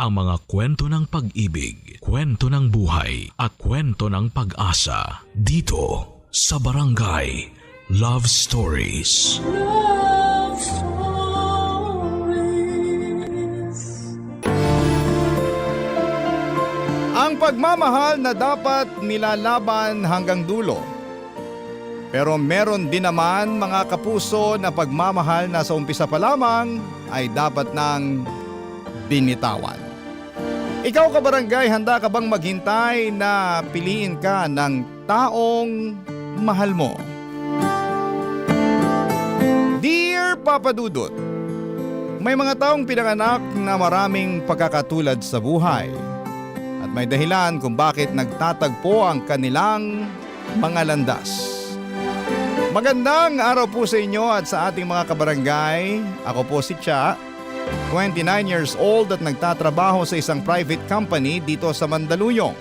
ang mga kwento ng pag-ibig, kwento ng buhay at kwento ng pag-asa dito sa Barangay Love Stories. Love Stories. Ang pagmamahal na dapat nilalaban hanggang dulo. Pero meron din naman mga kapuso na pagmamahal na sa umpisa pa lamang ay dapat nang binitawan. Ikaw kabarangay, handa ka bang maghintay na piliin ka ng taong mahal mo? Dear Papa Dudut, may mga taong pinanganak na maraming pagkakatulad sa buhay. At may dahilan kung bakit nagtatagpo ang kanilang mga landas. Magandang araw po sa inyo at sa ating mga kabarangay. Ako po si Cha, 29 years old at nagtatrabaho sa isang private company dito sa Mandaluyong.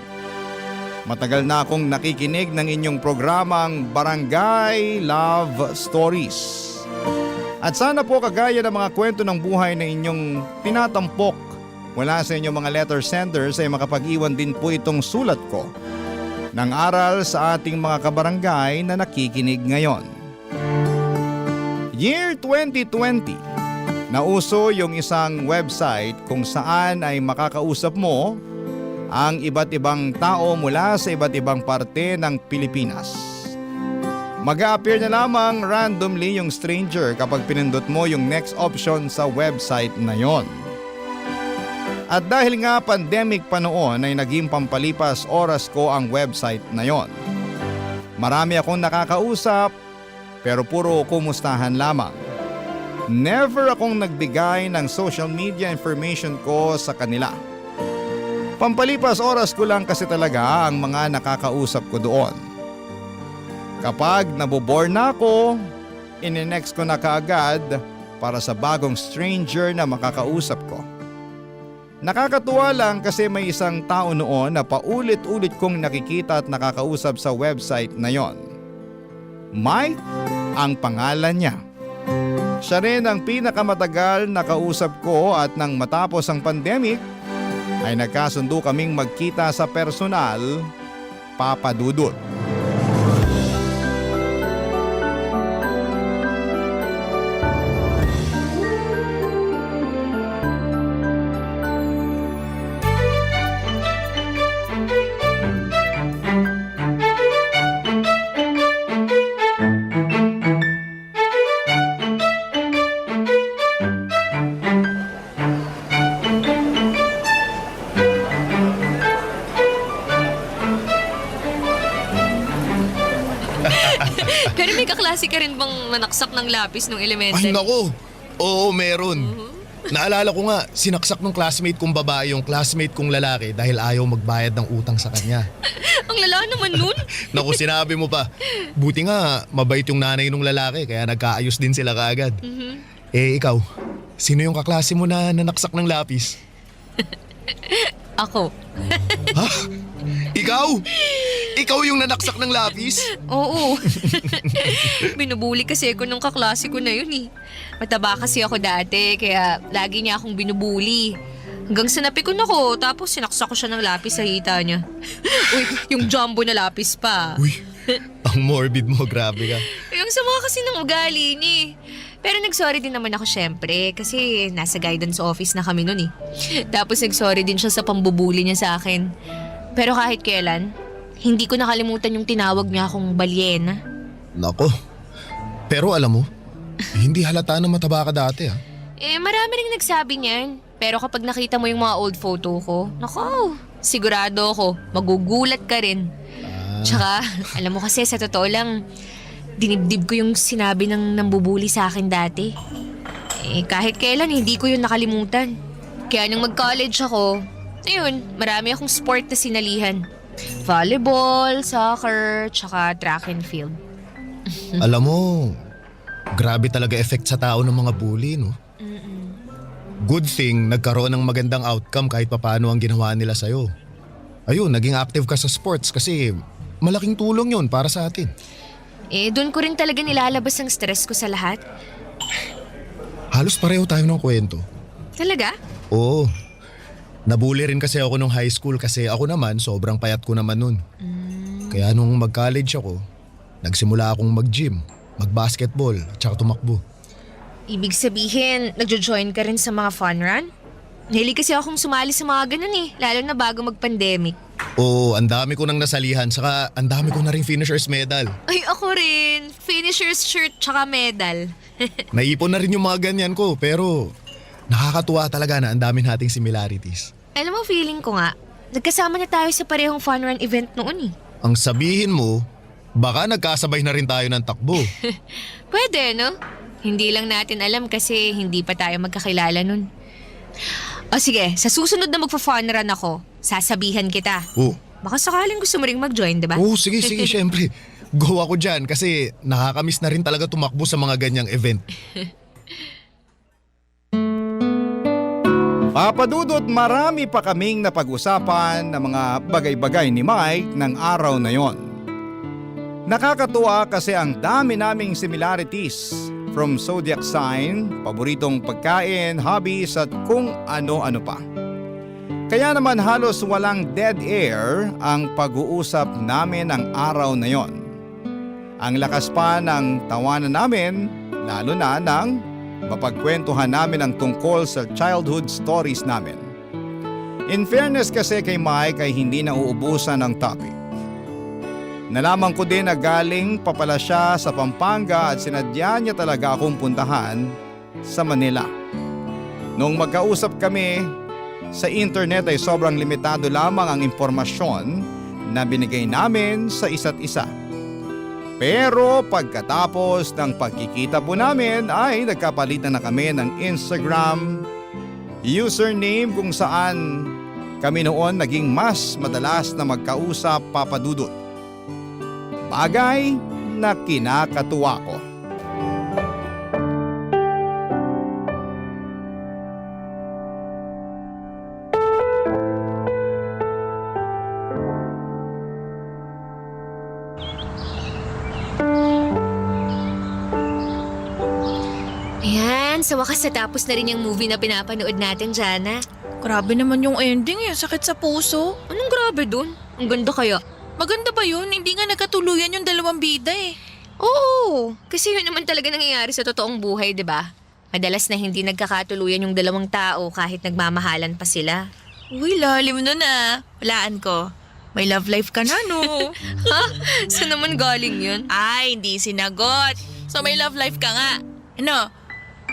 Matagal na akong nakikinig ng inyong programang Barangay Love Stories. At sana po kagaya ng mga kwento ng buhay na inyong tinatampok mula sa inyong mga letter senders ay makapag-iwan din po itong sulat ko ng aral sa ating mga kabarangay na nakikinig ngayon. Year 2020, nauso yung isang website kung saan ay makakausap mo ang iba't ibang tao mula sa iba't ibang parte ng Pilipinas. Mag-a-appear na lamang randomly yung stranger kapag pinindot mo yung next option sa website na yon. At dahil nga pandemic pa noon ay naging pampalipas oras ko ang website na yon. Marami akong nakakausap pero puro kumustahan lamang. Never akong nagbigay ng social media information ko sa kanila. Pampalipas oras ko lang kasi talaga ang mga nakakausap ko doon. Kapag nabobore na ako, ine-next ko na kaagad para sa bagong stranger na makakausap ko. Nakakatuwa lang kasi may isang tao noon na paulit-ulit kong nakikita at nakakausap sa website na yon. Mike ang pangalan niya. Siya rin ang pinakamatagal na kausap ko at nang matapos ang pandemic ay nagkasundo kaming magkita sa personal, Papa Dudut. Pero may kaklase ka rin bang nanaksak ng lapis nung elementary? Ay nako, oo meron. Naalala ko nga, sinaksak ng classmate kong babae yung classmate kong lalaki dahil ayaw magbayad ng utang sa kanya. Ang lala naman nun. Naku, sinabi mo pa. Buti nga, mabait yung nanay nung lalaki kaya nagkaayos din sila kaagad. Eh ikaw, sino yung kaklase mo na nanaksak ng lapis? Ako. Ha? Ikaw? Ikaw yung nanaksak ng lapis? Oo. Binubuli kasi ako nung kaklase ko na yun eh. Mataba kasi ako dati kaya lagi niya akong binubuli. Hanggang sa napikon ako tapos sinaksak ko siya ng lapis sa hita niya. Uy, yung jumbo na lapis pa. Uy, ang morbid mo, grabe ka. Yung sama kasi ng ugali niya eh. Pero nagsorry din naman ako syempre kasi nasa guidance office na kami nun eh. Tapos nagsorry din siya sa pambubuli niya sa akin. Pero kahit kailan, hindi ko nakalimutan yung tinawag niya akong balyena. Nako, pero alam mo, hindi halata na mataba ka dati ha. Eh marami ring nagsabi niyan. Pero kapag nakita mo yung mga old photo ko, nako, sigurado ako, magugulat ka rin. Tsaka, alam mo kasi sa totoo lang, dinibdib ko yung sinabi ng nambubuli sa akin dati. Eh kahit kailan hindi ko yun nakalimutan. Kaya nung mag-college ako, ayun, marami akong sport na sinalihan. Volleyball, soccer, tsaka track and field. Alam mo, grabe talaga effect sa tao ng mga bully, no? Good thing, nagkaroon ng magandang outcome kahit papaano ang ginawa nila sa'yo. Ayun, naging active ka sa sports kasi malaking tulong yun para sa atin. Eh, doon ko rin talaga nilalabas ang stress ko sa lahat. Halos pareho tayo ng kwento. Talaga? Oo. Nabully rin kasi ako nung high school kasi ako naman sobrang payat ko naman nun. Kaya nung mag-college ako, nagsimula akong mag-gym, mag-basketball, tsaka tumakbo. Ibig sabihin, nagjo-join ka rin sa mga fun run? Hili kasi akong sumali sa mga ganun eh, lalo na bago mag-pandemic. Oo, ang dami ko nang nasalihan, saka ang dami ko na rin finisher's medal. Ay, ako rin. Finisher's shirt tsaka medal. Naipon na rin yung mga ganyan ko, pero nakakatuwa talaga na ang dami nating similarities. Alam mo, feeling ko nga, nagkasama na tayo sa parehong fun run event noon eh. Ang sabihin mo, baka nagkasabay na rin tayo ng takbo. Pwede, no? Hindi lang natin alam kasi hindi pa tayo magkakilala nun. O sige, sa susunod na magpa-fun run ako, sasabihan kita. Oo. Baka sakaling gusto mo ring mag-join, diba? Oo, sige, syempre. Go ako dyan kasi nakakamiss na rin talaga tumakbo sa mga ganyang event. Papadudot, marami pa kaming napag-usapan ng mga bagay-bagay ni Mike ng araw na yon. Nakakatuwa kasi ang dami naming similarities, from zodiac sign, paboritong pagkain, hobbies at kung ano-ano pa. Kaya naman halos walang dead air ang pag-uusap namin ng araw na yon. Ang lakas pa ng tawanan namin, lalo na nang mapagkwentuhan namin ang tungkol sa childhood stories namin. In fairness kasi kay Mike ay hindi na uubusan ng topic. Nalaman ko din na galing pa pala siya sa Pampanga at sinadya niya talaga akong puntahan sa Manila. Noong magkausap kami, sa internet ay sobrang limitado lamang ang impormasyon na binigay namin sa isa't isa. Pero pagkatapos ng pagkikita po namin ay nagkapalitan na kami ng Instagram username kung saan kami noon naging mas madalas na magkausap, Papadudot. Bagay na kinakatuwa ko. Ayan, sa wakas natapos na rin yung movie na pinapanood natin, Jana. Grabe naman yung ending eh. Sakit sa puso. Anong grabe dun? Ang ganda kaya. Maganda ba yun? Hindi nga nagkatuluyan yung dalawang bida eh. Oo, kasi yun naman talaga nangyayari sa totoong buhay, di ba? Madalas na hindi nagkakatuluyan yung dalawang tao kahit nagmamahalan pa sila. Uy, lalim nun ah. Walaan ko. May love life ka na, no? Ha? Saan naman galing yun? Ay, hindi sinagot. So may love life ka nga. Ano?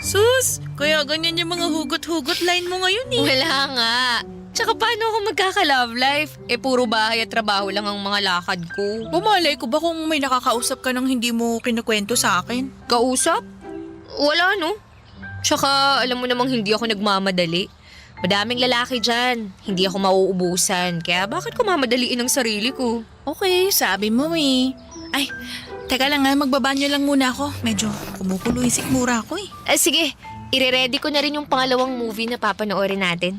Sus, kaya ganyan yung mga hugot-hugot line mo ngayon eh. Wala nga. Tsaka paano ako magkaka-love life? Puro bahay at trabaho lang ang mga lakad ko. Bumalay ko ba kung may nakakausap ka nang hindi mo kinukwento sa akin? Kausap? Wala, no? Tsaka alam mo namang hindi ako nagmamadali. Madaming lalaki dyan. Hindi ako mauubusan. Kaya bakit ko mamadaliin ang sarili ko? Okay, sabi mo eh. Ay, teka lang nga, magbabanyo lang muna ako. Medyo kumukulo yung sikmura ko eh. Sige, ire-ready ko na rin yung pangalawang movie na papanoorin natin.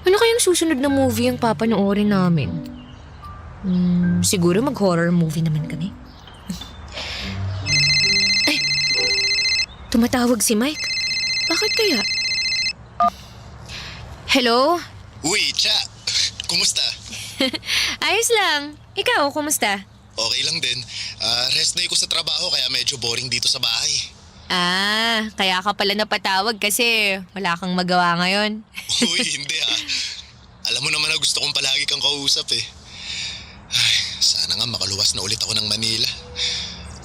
Ano kayang susunod na movie ang papanoorin namin? Siguro mag-horror movie naman kami. Ay, tumatawag si Mike. Bakit kaya? Hello? Uy, Cha! Kumusta? Ayos lang. Ikaw, kumusta? Okay lang din. Rest day ko sa trabaho kaya medyo boring dito sa bahay. Kaya ka pala napatawag kasi wala kang magawa ngayon. Uy, hindi ah. Alam mo naman na gusto kong palagi kang kausap eh. Ay, sana nga makaluwas na ulit ako ng Manila.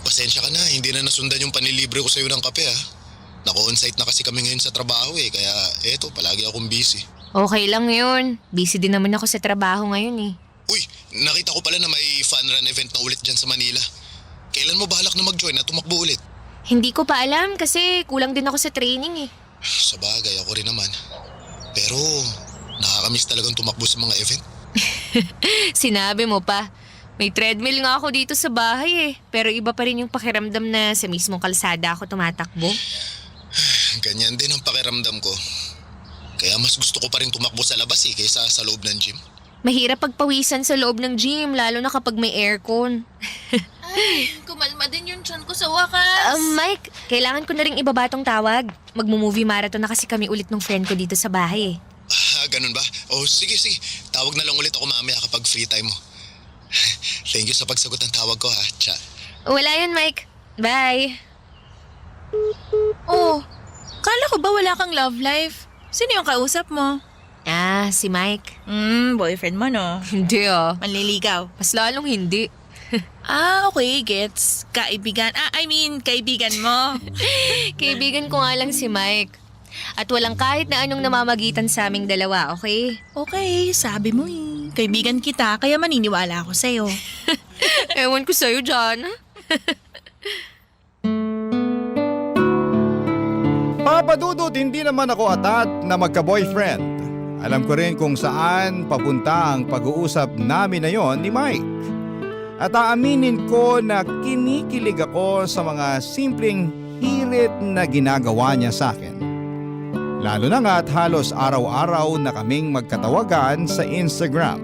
Pasensya ka na, hindi na nasundan yung panilibre ko sa'yo ng kape ah. Nako-onsite na kasi kami ngayon sa trabaho eh, kaya eto, palagi akong busy. Okay lang yun. Busy din naman ako sa trabaho ngayon eh. Uy, nakita ko pala na may fun run event na ulit dyan sa Manila. Kailan mo balak na mag-join at tumakbo ulit? Hindi ko pa alam kasi kulang din ako sa training eh. Sa bagay, ako rin naman. Pero nakakamiss talagang tumakbo sa mga event. Sinabi mo pa. May treadmill nga ako dito sa bahay eh. Pero iba pa rin yung pakiramdam na sa mismong kalsada ako tumatakbo. Ganyan din ang pakiramdam ko. Kaya mas gusto ko pa rin tumakbo sa labas eh, kaysa sa loob ng gym. Mahirap pagpawisan sa loob ng gym lalo na kapag may aircon. Kumalma din yung tiyan ko sa wakas. Mike, kailangan ko na rin ibaba tong tawag. Magmo-movie marathon na kasi kami ulit ng friend ko dito sa bahay eh. Ganun ba? Oh, sige. Tawag na lang ulit ako mamaya kapag free time mo. Thank you sa pagsagot ng tawag ko ha, Cha. Wala yun, Mike. Bye. Oh, kala ko ba wala kang love life? Sino yung kausap mo? Si Mike. Boyfriend mo no? Hindi Manliligaw. Mas lalong hindi. Okay, gets. Kaibigan. Kaibigan mo. Kaibigan ko nga lang si Mike. At walang kahit na anong namamagitan sa aming dalawa, okay? Okay, sabi mo eh. Kaibigan kita, kaya maniniwala ako sa'yo. Ewan ko sa'yo, John. Papadudot, hindi naman ako atat na magka-boyfriend. Alam ko rin kung saan papunta ang pag-uusap namin na yon ni Mike. At aaminin ko na kinikilig ako sa mga simpleng hirit na ginagawa niya sa akin. Lalo na nga't halos araw-araw na kaming magkatawagan sa Instagram.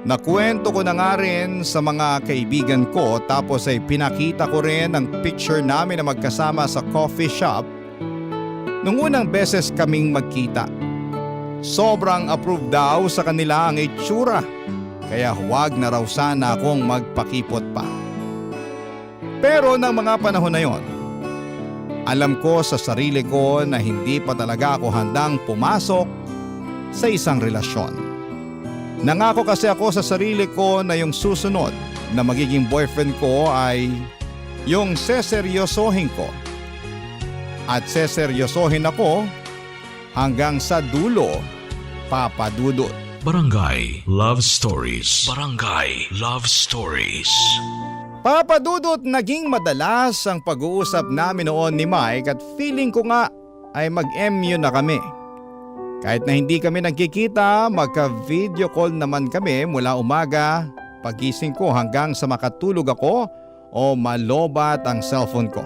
Nakwento ko na nga rin sa mga kaibigan ko tapos ay pinakita ko rin ang picture namin na magkasama sa coffee shop nung unang beses kaming magkita. Sobrang approved daw sa kanila ang itsura, kaya huwag na raw sana akong magpakipot pa. Pero ng mga panahon na yon, alam ko sa sarili ko na hindi pa talaga ako handang pumasok sa isang relasyon. Nangako kasi ako sa sarili ko na yung susunod na magiging boyfriend ko ay yung seseryosohin ko. At seseryosohin ako hanggang sa dulo, Papa Dudut. Barangay Love Stories. Barangay Love Stories. Papa Dudut, naging madalas ang pag-uusap namin noon ni Mike at feeling ko nga ay mag-MU na kami. Kahit na hindi kami nagkikita, magka-video call naman kami mula umaga, pagising ko hanggang sa makatulog ako o malobat ang cellphone ko.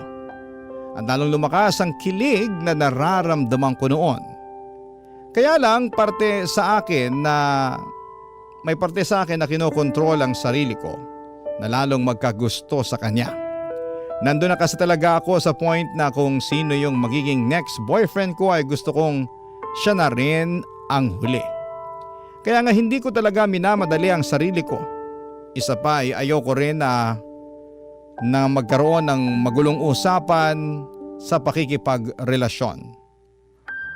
At lalong lumakas ang kilig na nararamdaman ko noon. Kaya lang may parte sa akin na kinokontrol ang sarili ko na lalong magkagusto sa kanya. Nandun na kasi talaga ako sa point na kung sino yung magiging next boyfriend ko ay gusto kong siya na rin ang huli. Kaya nga hindi ko talaga minamadali ang sarili ko. Isa pa ay ayoko rin na magkaroon ng magulong usapan sa pakikipagrelasyon.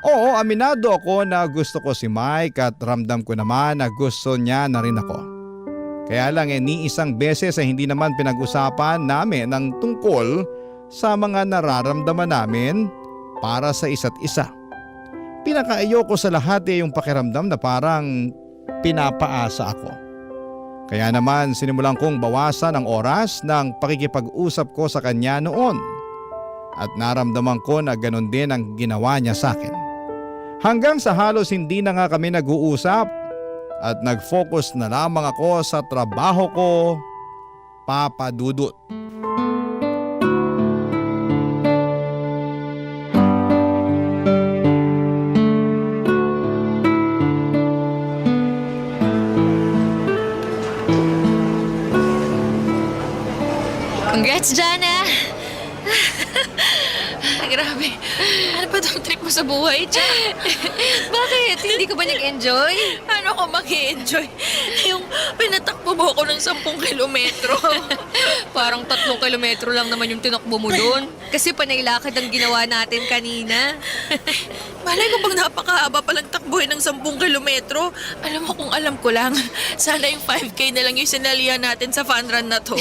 Oo, aminado ako na gusto ko si Mike at ramdam ko naman na gusto niya na rin ako. Kaya lang ni isang beses ay hindi naman pinag-usapan namin ang tungkol sa mga nararamdaman namin para sa isa't isa. Pinakaayoko sa lahat yung pakiramdam na parang pinapaasa ako. Kaya naman sinimulan kong bawasan ang oras ng pakikipag-usap ko sa kanya noon. At naramdaman ko na ganun din ang ginawa niya sa akin. Hanggang sa halos hindi na nga kami nag-uusap at nag-focus na lamang ako sa trabaho ko, Papa Dudut. Congrats, Jana! Grabe. Ano ba itong trip mo sa buhay, Cha? Bakit? Hindi ka ba nag-enjoy? Ano ko mag-i-enjoy? Yung pinatakbo mo ako ng 10 kilometro. Parang 3 kilometro lang naman yung tinakbo mo doon. Kasi panailakad ang ginawa natin kanina. Malay ko pag napakahaba palang takbuhin ng 10 kilometro. Alam mo kung alam ko lang, sana yung 5K na lang yung sinalihan natin sa fun run na to.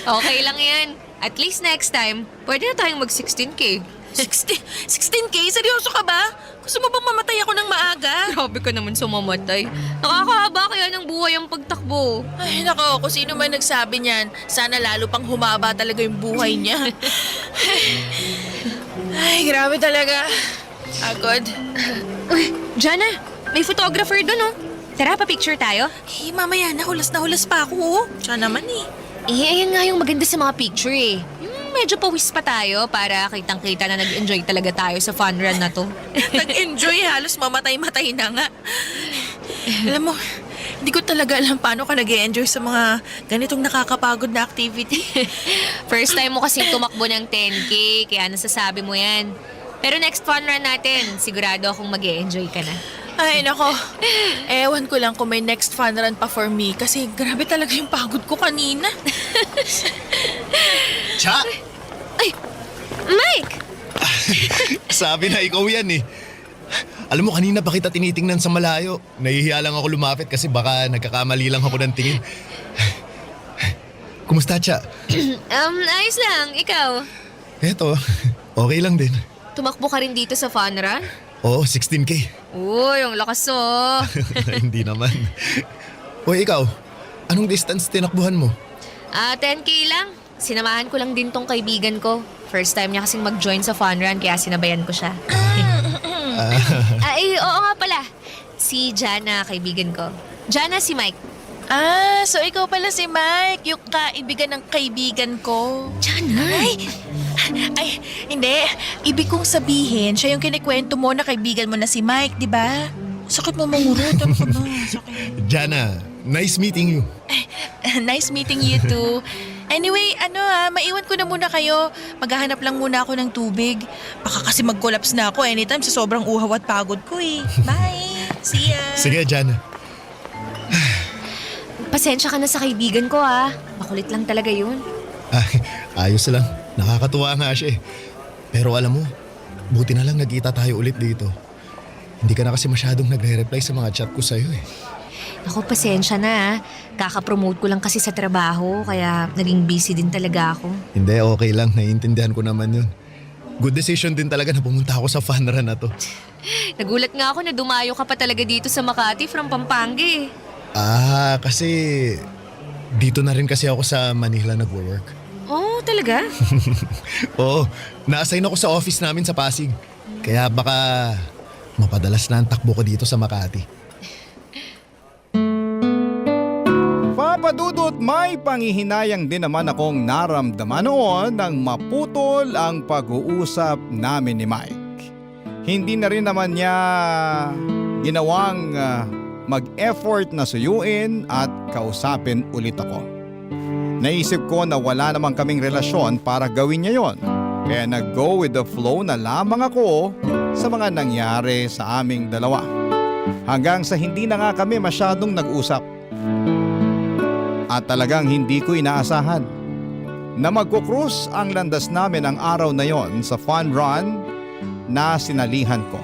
Okay lang yan. At least next time, pwede na tayong mag-16K. 16K? Seryoso ka ba? Gusto mo bang mamatay ako ng maaga? Grabe ka naman sumamatay. Nakakahaba kaya ng buhay ang pagtakbo. Ay, nako, kung sino man nagsabi niyan, sana lalo pang humaba talaga yung buhay niya. Ay, grabe talaga. Agod. Uy, Jana, may photographer doon oh. Tara, pa-picture tayo. Eh, mamaya na hulas pa ako. Oh. Siya naman eh. Ayan nga yung maganda sa mga picture eh. Yung medyo pawis pa tayo para kitang-kita na nag-enjoy talaga tayo sa fun run na to. Nag-enjoy, halos mamatay-matay na nga. Alam mo, Hindi ko talaga alam paano ka nag-enjoy sa mga ganitong nakakapagod na activity. First time mo kasing tumakbo ng 10K, kaya nasasabi mo yan. Pero next fun run natin, sigurado akong mag-e-enjoy ka na. Ay, nako. Ewan ko lang kung may next fun run pa for me kasi grabe talaga yung pagod ko kanina. Cha! Ay! Mike! Sabi na ikaw yan eh. Alam mo, kanina pa kita tinitingnan sa malayo. Nahihiya lang ako lumapit kasi baka nagkakamali lang ako ng tingin. Kumusta, Cha? Ayos lang. Ikaw? Eto, okay lang din. Tumakbo ka rin dito sa fun run? Oo, 16K. Uy, ang lakas mo. Hindi naman. Uy, ikaw, anong distance tinakbuhan mo? 10K lang. Sinamahan ko lang din tong kaibigan ko. First time niya kasing mag-join sa fun run kaya sinabayan ko siya. Ay, oo nga pala. Si Jana, kaibigan ko. Jana, si Mike. So ikaw pala si Mike, yung kaibigan ng kaibigan ko. Jana? Ay, hindi. Ibig kong sabihin, siya yung kinikwento mo na kaibigan mo na si Mike, di ba? Sakit mo mangurot. Ano ka ba? Sakit. Jana, nice meeting you. Nice meeting you too. Anyway, maiwan ko na muna kayo. Maghahanap lang muna ako ng tubig. Baka kasi mag-collapse na ako anytime sa sobrang uhaw at pagod ko eh. Bye! See ya! Sige, Jana. Pasensya ka na sa kaibigan ko ha. Makulit lang talaga yun. Ayos lang. Nakakatuwa nga siya eh. Pero alam mo, buti na lang nagkita tayo ulit dito. Hindi ka na kasi masyadong nagre-reply sa mga chat ko sa'yo eh. Ako, pasensya na ha. Kaka-promote ko lang kasi sa trabaho, kaya naging busy din talaga ako. Hindi, okay lang. Naiintindihan ko naman yun. Good decision din talaga na pumunta ako sa fun run na to. Nagulat nga ako na dumayo ka pa talaga dito sa Makati from Pampanga eh. Kasi dito na rin kasi ako sa Manila nagwo-work. Oh, talaga? Oo, na-assign ako sa office namin sa Pasig. Kaya baka mapadalas na ang takbo ko dito sa Makati. Papadudot, may panghihinayang din naman akong naramdaman noon nang maputol ang pag-uusap namin ni Mike. Hindi na rin naman niya ginawang mag-effort na suyuin at kausapin ulit ako. Naisip ko na wala namang kaming relasyon para gawin niya yon. Kaya nag-go with the flow na lamang ako sa mga nangyari sa aming dalawa. Hanggang sa hindi na nga kami masyadong nag-usap. At talagang hindi ko inaasahan na magkukrus ang landas namin ang araw na yon sa fun run na sinalihan ko.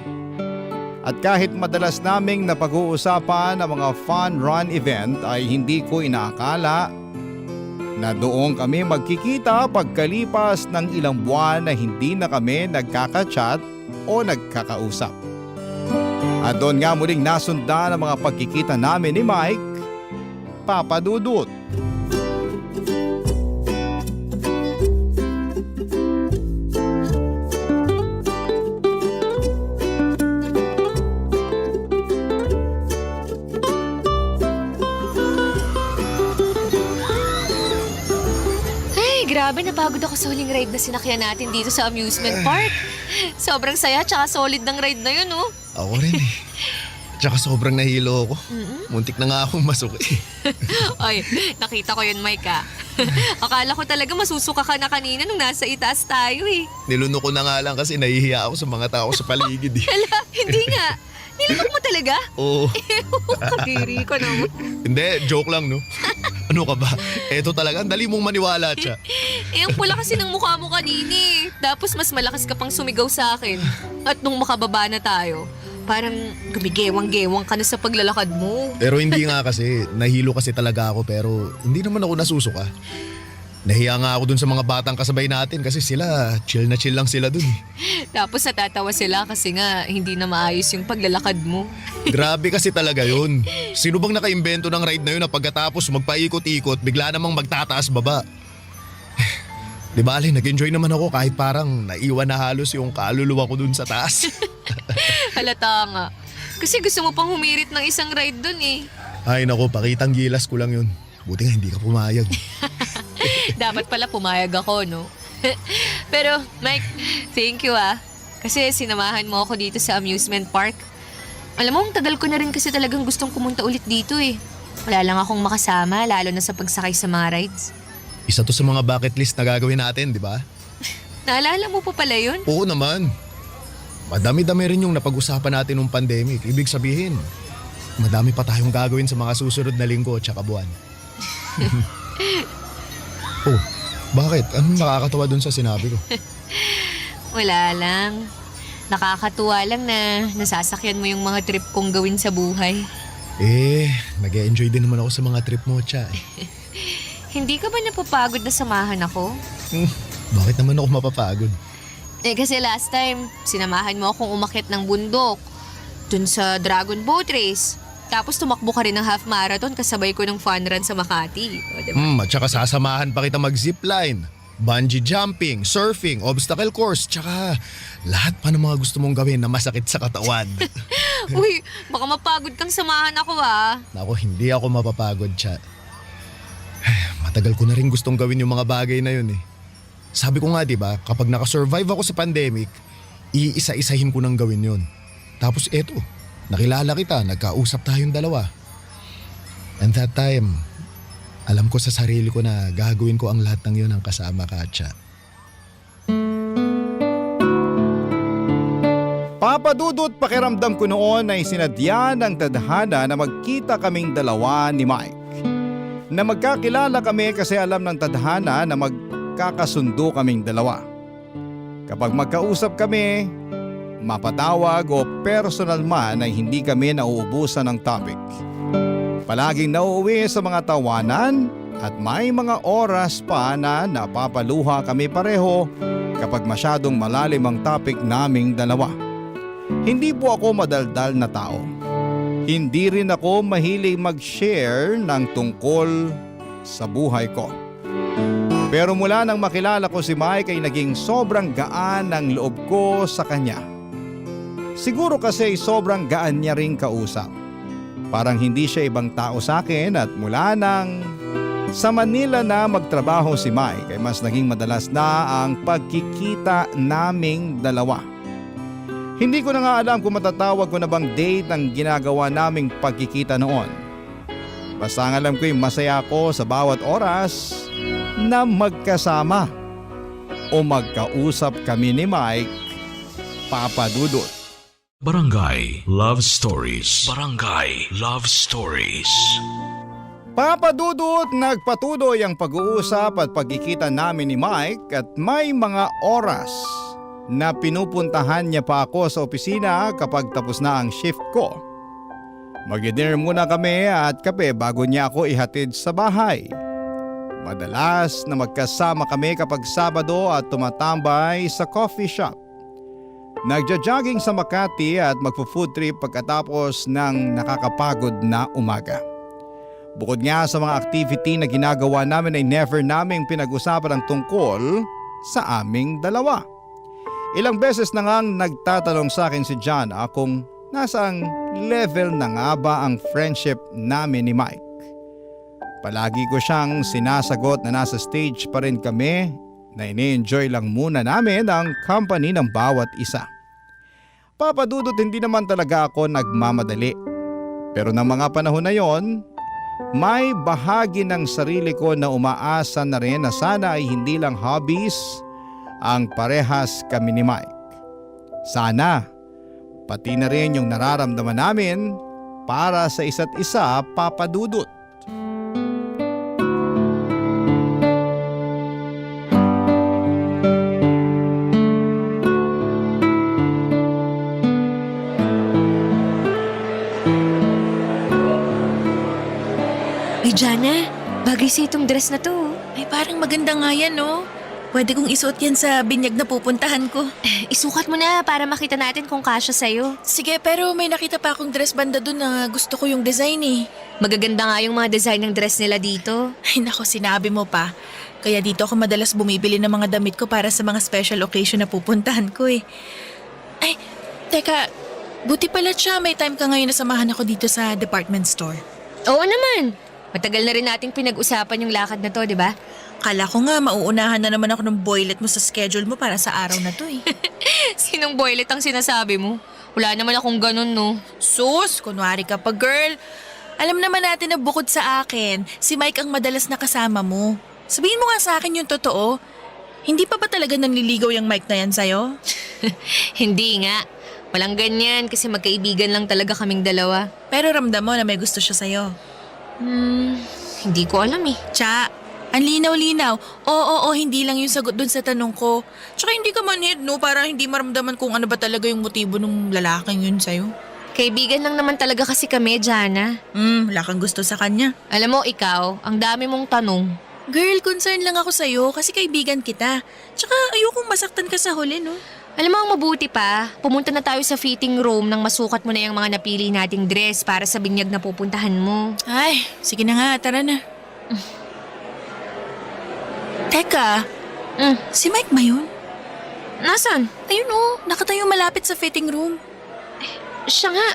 At kahit madalas naming napag-uusapan ang mga fun run event ay hindi ko inaakala na doon kami magkikita pagkalipas ng ilang buwan na hindi na kami nagkaka-chat o nagkakausap. At doon nga muling nasundan ang mga pagkikita namin ni Mike, Papa Dudut. Grabe, napagod ako sa huling ride na sinakyan natin dito sa amusement park. Sobrang saya, tsaka solid ng ride na yun, oh. Ako rin eh. Tsaka sobrang nahilo ako. Muntik na nga akong masuki. Ay, nakita ko yun, Mike, ah. Akala ko talaga masusuka ka na kanina nung nasa itaas tayo, eh. Niluno ko na nga lang kasi nahihiya ako sa mga tao sa paligid eh. Hala, hindi nga. Nilunok mo talaga? Oo. Kadiri ko naman. Hindi, joke lang no. Ano ka ba? Eto talaga, ang dali mong maniwala siya. Ang pula kasi ng mukha mo kanina eh. Tapos mas malakas ka pang sumigaw sa akin. At nung makababa na tayo, parang gumigewang-gewang ka na sa paglalakad mo. Pero hindi nga kasi, nahilo kasi talaga ako pero hindi naman ako nasusuka. Nahiya nga ako dun sa mga batang kasabay natin kasi sila, chill lang sila dun. Tapos natatawa sila kasi nga hindi na maayos yung paglalakad mo. Grabe kasi talaga yun. Sino bang nakaimbento ng ride na yun na pagkatapos magpaikot-ikot, bigla namang magtataas baba? Di ba, Ali, nag-enjoy naman ako kahit parang naiwan na halos yung kaluluwa ko dun sa taas. Halata nga. Kasi gusto mo pang humirit ng isang ride dun eh. Ay nako, pakitang gilas ko lang yun. Buti nga hindi ka pumayag. Dapat pala pumayag ako, no? Pero, Mike, thank you ah. Kasi sinamahan mo ako dito sa amusement park. Alam mo, ang tagal ko na rin kasi talagang gustong pumunta ulit dito eh. Wala lang akong makasama, lalo na sa pagsakay sa mga rides. Isa to sa mga bucket list na gagawin natin, di ba? Naalala mo pa pala yun? Oo naman. Madami-dami rin yung napag-usapan natin nung pandemic. Ibig sabihin, madami pa tayong gagawin sa mga susunod na linggo at saka buwan. Oh, bakit? Anong nakakatawa dun sa sinabi ko? Wala lang. Nakakatuwa lang na nasasakyan mo yung mga trip kong gawin sa buhay. Nag-e-enjoy din naman ako sa mga trip mo, Cha. Hindi ka ba napapagod na samahan ako? Bakit naman ako mapapagod? Kasi last time, sinamahan mo akong umakyat ng bundok. Dun sa Dragon Boat Race. Tapos tumakbo ka rin ng half marathon kasabay ko ng fun run sa Makati. O, diba? At saka sasamahan pa kita mag-zipline, bungee jumping, surfing, obstacle course, tsaka lahat pa ng mga gusto mong gawin na masakit sa katawan. Uy, baka mapagod kang samahan ako ah. Naku, hindi ako mapapagod, Cha. Matagal ko na rin gustong gawin yung mga bagay na yun eh. Sabi ko nga, di ba, kapag nakasurvive ako sa pandemic, iisa-isahin ko nang gawin yun. Tapos eto, nakilala kita, nagkausap tayong dalawa. And that time, alam ko sa sarili ko na gagawin ko ang lahat ng yun ang kasama ka, Cha. Papa Dudut, pakiramdam ko noon ay sinadya ng tadhana na magkita kaming dalawa ni Mike. Na magkakilala kami kasi alam ng tadhana na magkakasundo kaming dalawa. Kapag magkausap kami, mapatawag o personal man ay hindi kami nauubusan ng topic. Palaging nauuwi sa mga tawanan at may mga oras pa na napapaluha kami pareho kapag masyadong malalim ang topic naming dalawa. Hindi po ako madaldal na tao. Hindi rin ako mahilig mag-share ng tungkol sa buhay ko. Pero mula nang makilala ko si Mike ay naging sobrang gaan ang loob ko sa kanya. Siguro kasi sobrang gaan niya ring kausap. Parang hindi siya ibang tao sa akin at mula nang sa Manila na magtrabaho si Mike ay mas naging madalas na ang pagkikita naming dalawa. Hindi ko na nga alam kung matatawag ko na bang date ang ginagawa naming pagkikita noon. Basta ang alam ko yung masaya ako sa bawat oras na magkasama o magkausap kami ni Mike, Papa Dudut. Barangay Love Stories. Barangay Love Stories. Papa Dudut, nagpatuloy ang pag-uusap at pagkikita namin ni Mike at may mga oras na pinupuntahan niya pa ako sa opisina kapag tapos na ang shift ko. Mag-dinner muna kami at kape bago niya ako ihatid sa bahay. Madalas na magkasama kami kapag Sabado at tumatambay sa coffee shop. Nagja-jogging sa Makati at magpo-food trip pagkatapos ng nakakapagod na umaga. Bukod nga sa mga activity na ginagawa namin ay never naming pinag-usapan ang tungkol sa aming dalawa. Ilang beses na ngang nagtatanong sa akin si Jana kung nasang level na nga ba ang friendship namin ni Mike. Palagi ko siyang sinasagot na nasa stage pa rin kami na ini-enjoy lang muna namin ang company ng bawat isa. Papa Dudut, hindi naman talaga ako nagmamadali. Pero ng mga panahon na yon, may bahagi ng sarili ko na umaasa na rin na sana ay hindi lang hobbies ang parehas kami ni Mike. Sana, pati na rin yung nararamdaman namin para sa isa't isa, Papa Dudut. Ay, Jana, bagay sa itong dress na to. Ay, parang maganda nga yan, no? Pwede kong isuot yan sa binyag na pupuntahan ko. Isukat mo na para makita natin kung kasya sa'yo. Sige, pero may nakita pa akong dress banda dun na gusto ko yung design eh. Magaganda nga yung mga design ng dress nila dito. Ay nako, sinabi mo pa. Kaya dito ako madalas bumibili ng mga damit ko para sa mga special occasion na pupuntahan ko eh. Ay, teka, buti pala siya may time ka ngayon na samahan ako dito sa department store. Oo naman. Matagal na rin nating pinag-usapan yung lakad na to, di ba? Kala ko nga mauunahan na naman ako ng boylet mo sa schedule mo para sa araw na to eh. Sinong boylet ang sinasabi mo? Wala naman akong ganun, no? Sus, kunwari ka pa girl. Alam naman natin na bukod sa akin, si Mike ang madalas na kasama mo. Sabihin mo nga sa akin yung totoo. Hindi pa ba talaga nanliligaw yung Mike na yan sa'yo? Hindi nga. Walang ganyan kasi magkaibigan lang talaga kaming dalawa. Pero ramdam mo na may gusto siya sa'yo. Hindi ko alam eh. Tsa, ang linaw-linaw. Oo, hindi lang yung sagot dun sa tanong ko. Tsaka hindi ka manhid, no? Para hindi maramdaman kung ano ba talaga yung motibo ng lalaking yun sa'yo. Kaibigan lang naman talaga kasi kami, Jana. Wala kang gusto sa kanya. Alam mo, ikaw, ang dami mong tanong. Girl, concern lang ako sa'yo kasi kaibigan kita. Tsaka ayokong masaktan ka sa huli, no? Alam mo, ang mabuti pa, pumunta na tayo sa fitting room nang masukat mo na yung mga napili nating dress para sa binyag na pupuntahan mo. Ay, sige na nga, tara na. Teka, si Mike ba yun? Nasaan? Ayun nakatayo malapit sa fitting room. Siya nga.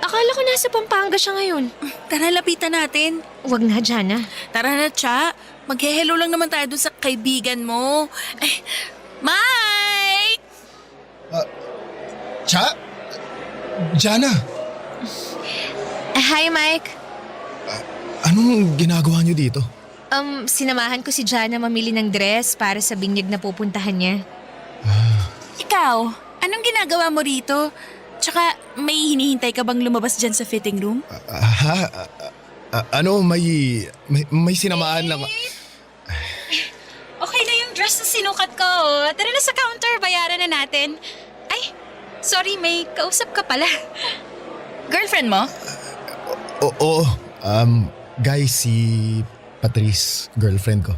Akala ko nasa Pampanga siya ngayon. Tara, lapitan natin. Wag na, Jana. Tara na, Cha. Mag-hello lang naman tayo dun sa kaibigan mo. Ay, Mike! Cha? Jana, Hi, Mike. anong ginagawa niyo dito? Sinamahan ko si Jana mamili ng dress para sa binyag na pupuntahan niya. Ikaw, anong ginagawa mo rito? Tsaka, may hinihintay ka bang lumabas dyan sa fitting room? May sinamaan lang. Okay na yung dress na sinukat ko. Tara na sa counter, bayaran na natin. Ay, sorry, may kausap ka pala. Girlfriend mo? Oo, guys, si Patrice, girlfriend ko.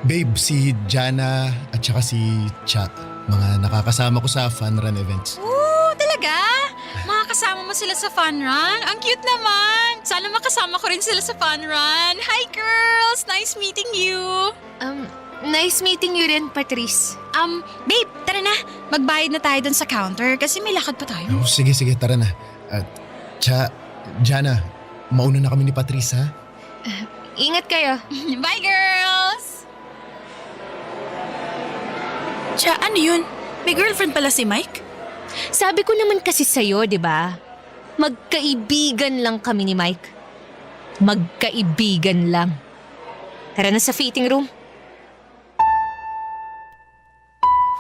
Babe, si Jana at saka si Cha, mga nakakasama ko sa fun run events. Oo, talaga? Makakasama mo sila sa fun run? Ang cute naman. Sana makasama ko rin sila sa fun run. Hi girls, nice meeting you. Nice meeting you rin, Patrice. Babe, tara na. Magbayad na tayo dun sa counter kasi may lakad pa tayo. Oh, sige, tara na. At Cha, Jana, mauna na kami ni Patrice, ha? Ingat kayo. Bye girls! Cha, ano yun? May girlfriend pala si Mike? Sabi ko naman kasi sa'yo, di ba? Magkaibigan lang kami ni Mike. Magkaibigan lang. Tara na sa fitting room.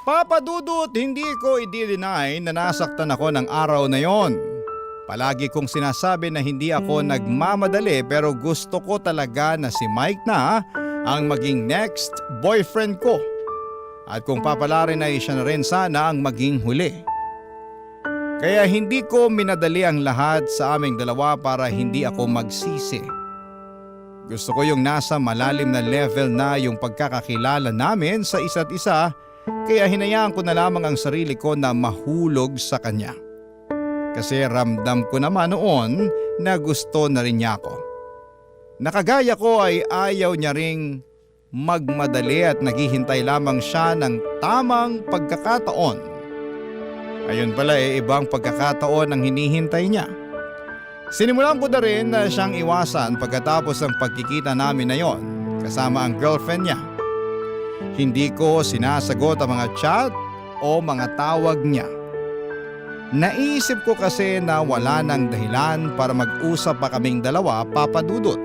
Papa Dudut, hindi ko i-deny na nasaktan ako ng araw na yon. Palagi kong sinasabi na hindi ako nagmamadali pero gusto ko talaga na si Mike na ang maging next boyfriend ko. At kung papalarin ay siya na rin sana ang maging huli. Kaya hindi ko minadali ang lahat sa aming dalawa para hindi ako magsisi. Gusto ko yung nasa malalim na level na yung pagkakakilala namin sa isa't isa, kaya hinayaan ko na lamang ang sarili ko na mahulog sa kanya. Kasi ramdam ko naman noon na gusto na rin niya ako. Nakagaya ko ay ayaw niya ring magmadali at naghihintay lamang siya ng tamang pagkakataon. Ayun pala ibang pagkakataon ang hinihintay niya. Sinimulan ko na rin na siyang iwasan pagkatapos ng pagkikita namin na yon kasama ang girlfriend niya. Hindi ko sinasagot ang mga chat o mga tawag niya. Naisip ko kasi na wala nang dahilan para mag-usap pa kaming dalawa, Papa Dudut.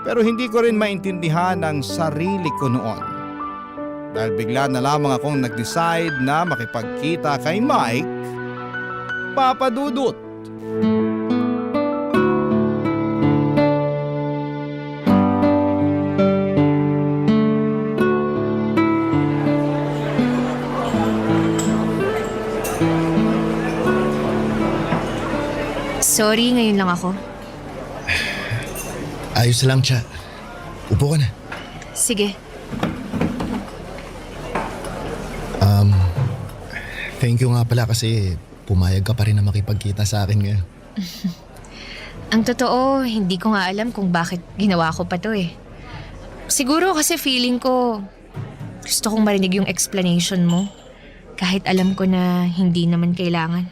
Pero hindi ko rin maintindihan ang sarili ko noon. Dahil bigla na lamang akong nag-decide na makipagkita kay Mike, Papa Dudut. Sorry, ngayon lang ako. Ayos lang, Cha. Upo ka na. Sige. Thank you nga pala kasi pumayag ka pa rin na makipagkita sa akin ngayon. Ang totoo, hindi ko nga alam kung bakit ginawa ko pa to eh. Siguro kasi feeling ko gusto kong marinig yung explanation mo. Kahit alam ko na hindi naman kailangan.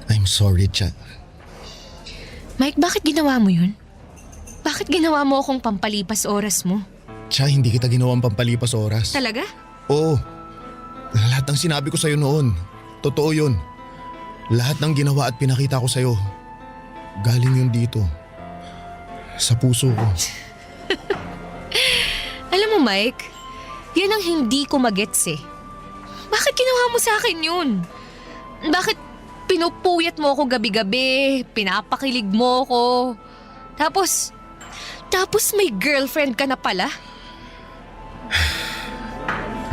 I'm sorry, Cha. Mike, bakit ginawa mo yun? Bakit ginawa mo akong pampalipas oras mo? Cha, hindi kita ginawang pampalipas oras. Talaga? Oo. Lahat ng sinabi ko sa'yo noon, totoo yun. Lahat ng ginawa at pinakita ko sa'yo, galing yun dito. Sa puso ko. Alam mo, Mike, yan ang hindi ko magets eh. Bakit ginawa mo sa akin yun? Bakit pinupuyat mo ako gabi-gabi, pinapakilig mo ako, tapos may girlfriend ka na pala?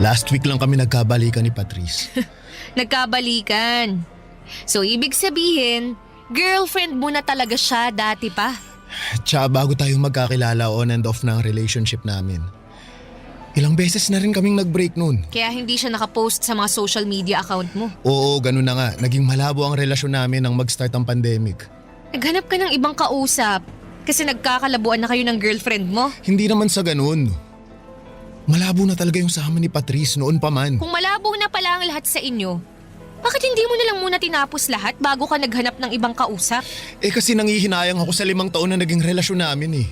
Last week lang kami nagkabalikan ni Patrice. Nagkabalikan. So ibig sabihin, girlfriend mo na talaga siya dati pa. Tsaka bago tayo magkakilala on and off ng relationship namin. Ilang beses na rin kaming nag-break noon. Kaya hindi siya nakapost sa mga social media account mo. Oo, ganun na nga. Naging malabo ang relasyon namin nang mag-start ang pandemic. Naghanap ka ng ibang kausap kasi nagkakalabuan na kayo ng girlfriend mo. Hindi naman sa ganun. Malabo na talaga yung sama ni Patrice noon pa man. Kung malabo na pala ang lahat sa inyo, bakit hindi mo na lang muna tinapos lahat bago ka naghanap ng ibang kausap? Kasi nangihinayang ako sa 5 taon na naging relasyon namin eh.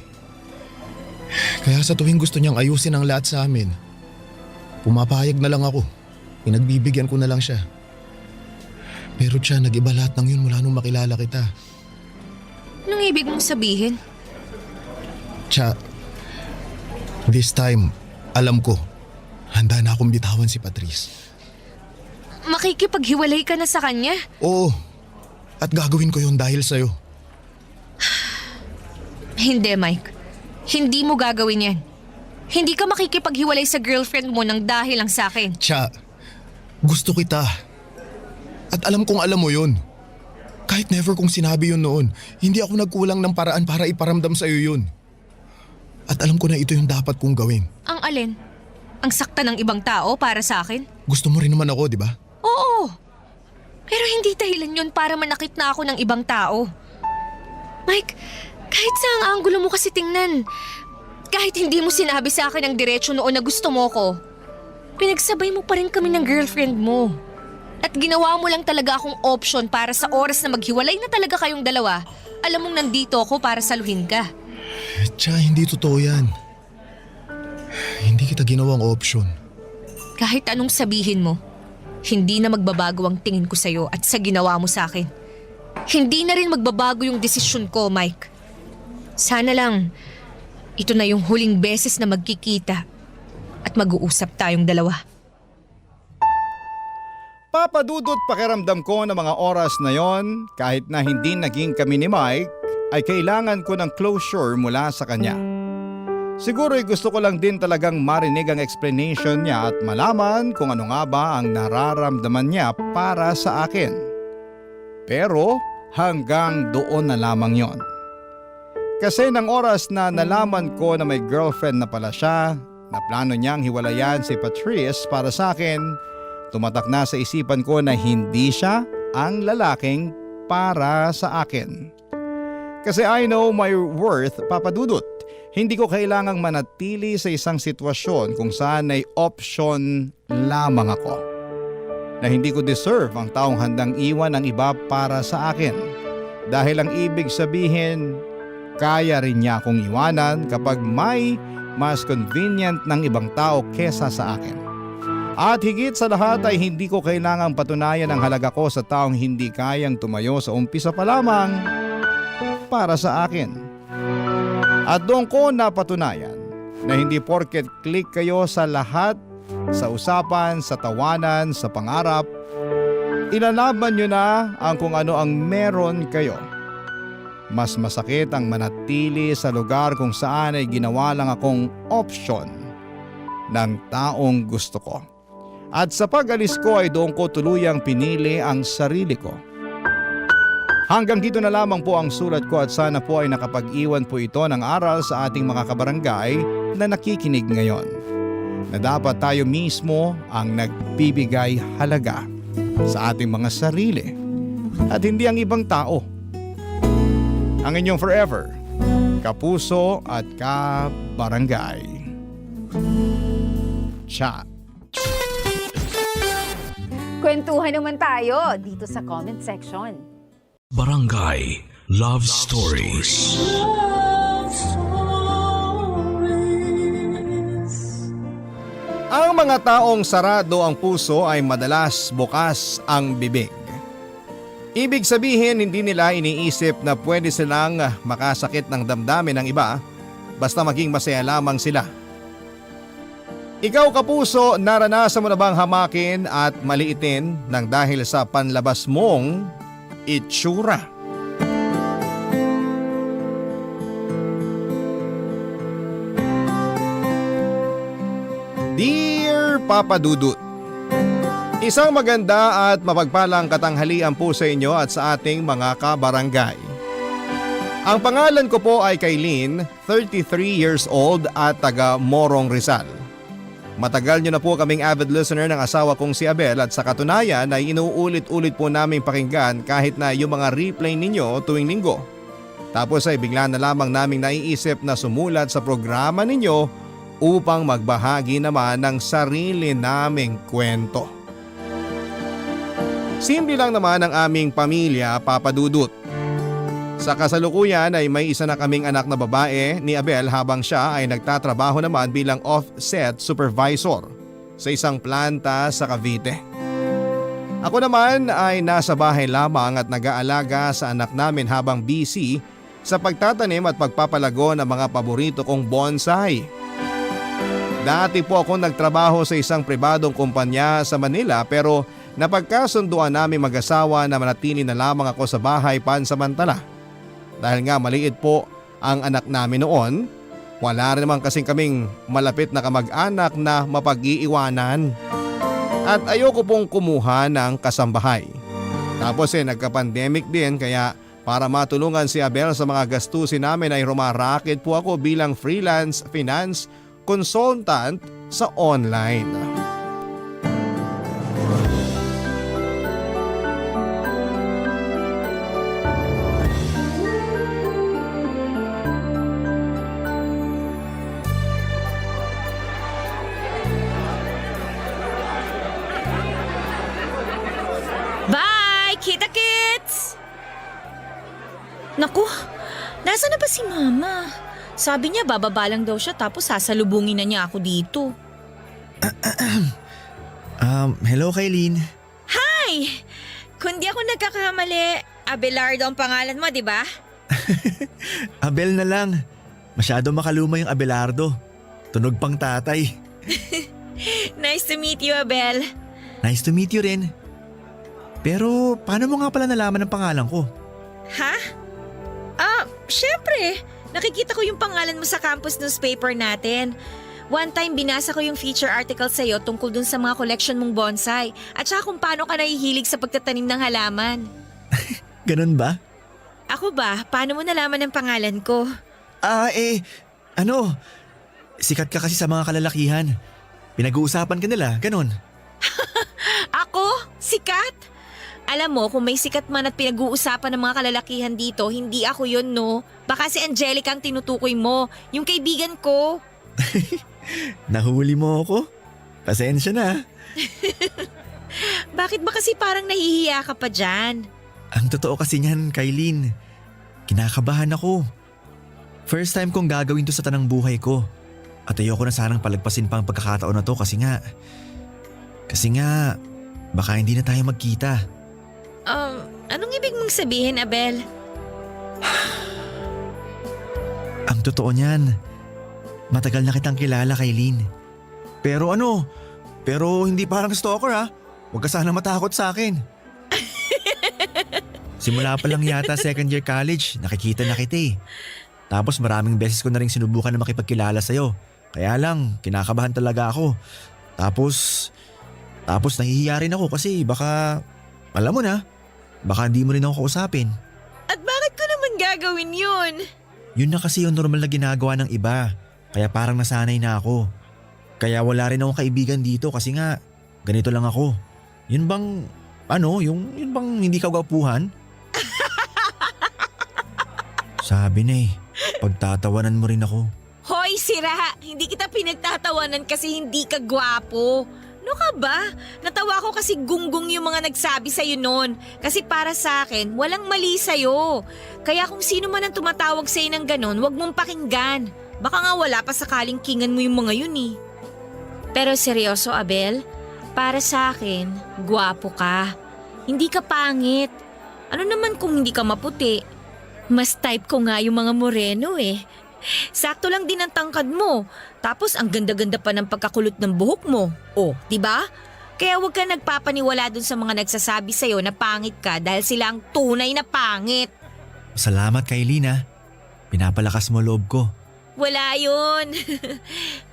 Kaya sa tuwing gusto niyang ayusin ang lahat sa amin, pumapayag na lang ako. Pinagbibigyan ko na lang siya. Pero siya, nag-iba lahat ng yun mula nung makilala kita. Anong ibig mong sabihin? Siya, this time, alam ko, handa na akong bitawan si Patrice. Makikipaghiwalay ka na sa kanya? Oo, at gagawin ko yun dahil sa'yo. Hindi, Mike. Hindi mo gagawin yan. Hindi ka makikipaghiwalay sa girlfriend mo nang dahil lang sa akin. Siya, gusto kita. At alam kong alam mo yun. Kahit never kong sinabi yun noon, hindi ako nagkulang ng paraan para iparamdam sa'yo yun. At alam ko na ito yung dapat kong gawin. Ang alin? Ang sakta ng ibang tao para sa akin? Gusto mo rin naman ako, di ba? Oo. Pero hindi dahilan yun para manakit na ako ng ibang tao. Mike, kahit saang anggulo mo kasi tingnan, kahit hindi mo sinabi sa akin ang diretsyo noon na gusto mo ko, pinagsabay mo pa rin kami ng girlfriend mo. At ginawa mo lang talaga akong option para sa oras na maghiwalay na talaga kayong dalawa, alam mong nandito ako para saluhin ka. Tiya, hindi totoo yan. Hindi kita ginawang option. Kahit anong sabihin mo, hindi na magbabago ang tingin ko sa'yo at sa ginawa mo sa akin. Hindi na rin magbabago yung desisyon ko, Mike. Sana lang, ito na yung huling beses na magkikita at mag-uusap tayong dalawa. Papadudot pakiramdam ko na mga oras na yon, kahit na hindi naging kami ni Mike, ay kailangan ko ng closure mula sa kanya. Siguro'y gusto ko lang din talagang marinig ang explanation niya at malaman kung ano nga ba ang nararamdaman niya para sa akin. Pero hanggang doon na lamang yon. Kasi ng oras na nalaman ko na may girlfriend na pala siya, na plano niyang hiwalayan si Patrice para sa akin, tumatak na sa isipan ko na hindi siya ang lalaking para sa akin. Kasi I know my worth, Papadudot. Hindi ko kailangang manatili sa isang sitwasyon kung saan ay option lamang ako. Na hindi ko deserve ang taong handang iwan ng iba para sa akin. Dahil ang ibig sabihin, kaya rin niya akong iwanan kapag may mas convenient ng ibang tao kesa sa akin. At higit sa lahat ay hindi ko kailangang patunayan ang halaga ko sa taong hindi kayang tumayo sa umpisa pa lamang para sa akin. At doon ko napatunayan na hindi porket click kayo sa lahat, sa usapan, sa tawanan, sa pangarap, ilalaban nyo na ang kung ano ang meron kayo. Mas masakit ang manatili sa lugar kung saan ay ginawa lang akong option ng taong gusto ko. At sa pag-alis ko ay doon ko tuluyang pinili ang sarili ko. Hanggang dito na lamang po ang sulat ko at sana po ay nakapag-iwan po ito ng aral sa ating mga kabarangay na nakikinig ngayon. Na dapat tayo mismo ang nagbibigay halaga sa ating mga sarili at hindi ang ibang tao. Ang inyong forever, kapuso at kabarangay. Chat. Kwentuhan naman tayo dito sa comment section. Barangay Love Stories. Love Stories. Ang mga taong sarado ang puso ay madalas bukas ang bibig. Ibig sabihin hindi nila iniisip na pwede silang makasakit ng damdamin ng iba basta maging masaya lamang sila. Ikaw kapuso, naranasan mo na bang hamakin at maliitin ng dahil sa panlabas mong itsura? Dear Papa Dudut, isang maganda at mapagpalang katanghalian po sa inyo at sa ating mga kabarangay. Ang pangalan ko po ay Kailin, 33 years old at taga Morong Rizal. Matagal nyo na po kaming avid listener ng asawa kong si Abel at sa katunayan ay inuulit-ulit po naming pakinggan kahit na yung mga replay ninyo tuwing linggo. Tapos ay bigla na lamang naming naiisip na sumulat sa programa ninyo upang magbahagi naman ng sarili naming kwento. Simple lang naman ang aming pamilya, Papa Dudut. Sa kasalukuyan ay may isa na kaming anak na babae ni Abel habang siya ay nagtatrabaho naman bilang offset supervisor sa isang planta sa Cavite. Ako naman ay nasa bahay lamang at nag-aalaga sa anak namin habang busy sa pagtatanim at pagpapalago ng mga paborito kong bonsai. Dati po akong nagtrabaho sa isang pribadong kumpanya sa Manila pero napagkasunduan namin mag-asawa na manatili na lamang ako sa bahay pansamantala. Dahil nga maliit po ang anak namin noon, wala rin naman kasing kaming malapit na kamag-anak na mapag-iiwanan. At ayoko pong kumuha ng kasambahay. Tapos nagka-pandemic din kaya para matulungan si Abel sa mga gastusin namin ay rumaraket po ako bilang freelance finance consultant sa online. Bye! Kita-kits! Naku, nasa na ba si Mama? Sabi niya bababa lang daw siya tapos sasalubungin na niya ako dito. Hello Kailin. Hi! Kung di ako nagkakamali, Abelardo ang pangalan mo, di ba? Abel na lang. Masyado makaluma yung Abelardo. Tunog pang tatay. Nice to meet you, Abel. Nice to meet you rin. Pero paano mo nga pala nalaman ang pangalan ko? Ha? Syempre. Nakikita ko yung pangalan mo sa campus newspaper natin. One time binasa ko yung feature article sa'yo tungkol dun sa mga collection mong bonsai at saka kung paano ka nahihilig sa pagtatanim ng halaman. Ganun ba? Ako ba? Paano mo nalaman ang pangalan ko? Sikat ka kasi sa mga kalalakihan. Pinag-uusapan ka nila, ganun. Ako? Sikat? Alam mo, kung may sikat man at pinag-uusapan ng mga kalalakihan dito, hindi ako yun, no? Baka si Angelica ang tinutukoy mo, yung kaibigan ko. Nahuli mo ako? Pasensya na. Bakit ba kasi parang nahihiya ka pa dyan? Ang totoo kasi niyan, Kailin. Kinakabahan ako. First time kong gagawin to sa tanang buhay ko. At ayoko na sanang palagpasin pa ang pagkakataon na to kasi nga, baka hindi na tayo magkita. Anong ibig mong sabihin, Abel? Ang totoo niyan, matagal na kitang kilala, Kailin. Pero hindi parang stalker ha. Huwag ka sana matakot sa akin. Simula pa lang yata second year college, nakikita na kita eh. Tapos maraming beses ko na rin sinubukan na makipagkilala sa'yo. Kaya lang, kinakabahan talaga ako. Tapos nahihiya rin ako kasi baka, alam mo na, baka hindi mo rin ako kausapin. At bakit ko naman gagawin yun? Yun na kasi yung normal na ginagawa ng iba. Kaya parang nasanay na ako. Kaya wala rin akong kaibigan dito kasi nga, ganito lang ako. Yun bang, yun bang hindi ka gwapuhan? Sabi na pagtatawanan mo rin ako. Hoy, sira! Hindi kita pinagtatawanan kasi hindi ka gwapo. Ano ka ba? Natawa ko kasi gunggong yung mga nagsabi sa'yo noon. Kasi para sa akin, walang mali sa'yo. Kaya kung sino man ang tumatawag sa'yo ng ganon, wag mong pakinggan. Baka nga wala pa sakaling kingan mo yung mga yun eh. Pero seryoso, Abel, para sa akin, gwapo ka. Hindi ka pangit. Ano naman kung hindi ka maputi? Mas type ko nga yung mga moreno eh. Sakto lang din ang tangkad mo. Tapos ang ganda-ganda pa ng pagkakulot ng buhok mo. Oh, di ba? Kaya huwag ka nagpapaniwala dun sa mga nagsasabi sa'yo na pangit ka dahil sila ang tunay na pangit. Salamat kay Lina. Pinapalakas mo loob ko. Wala yun.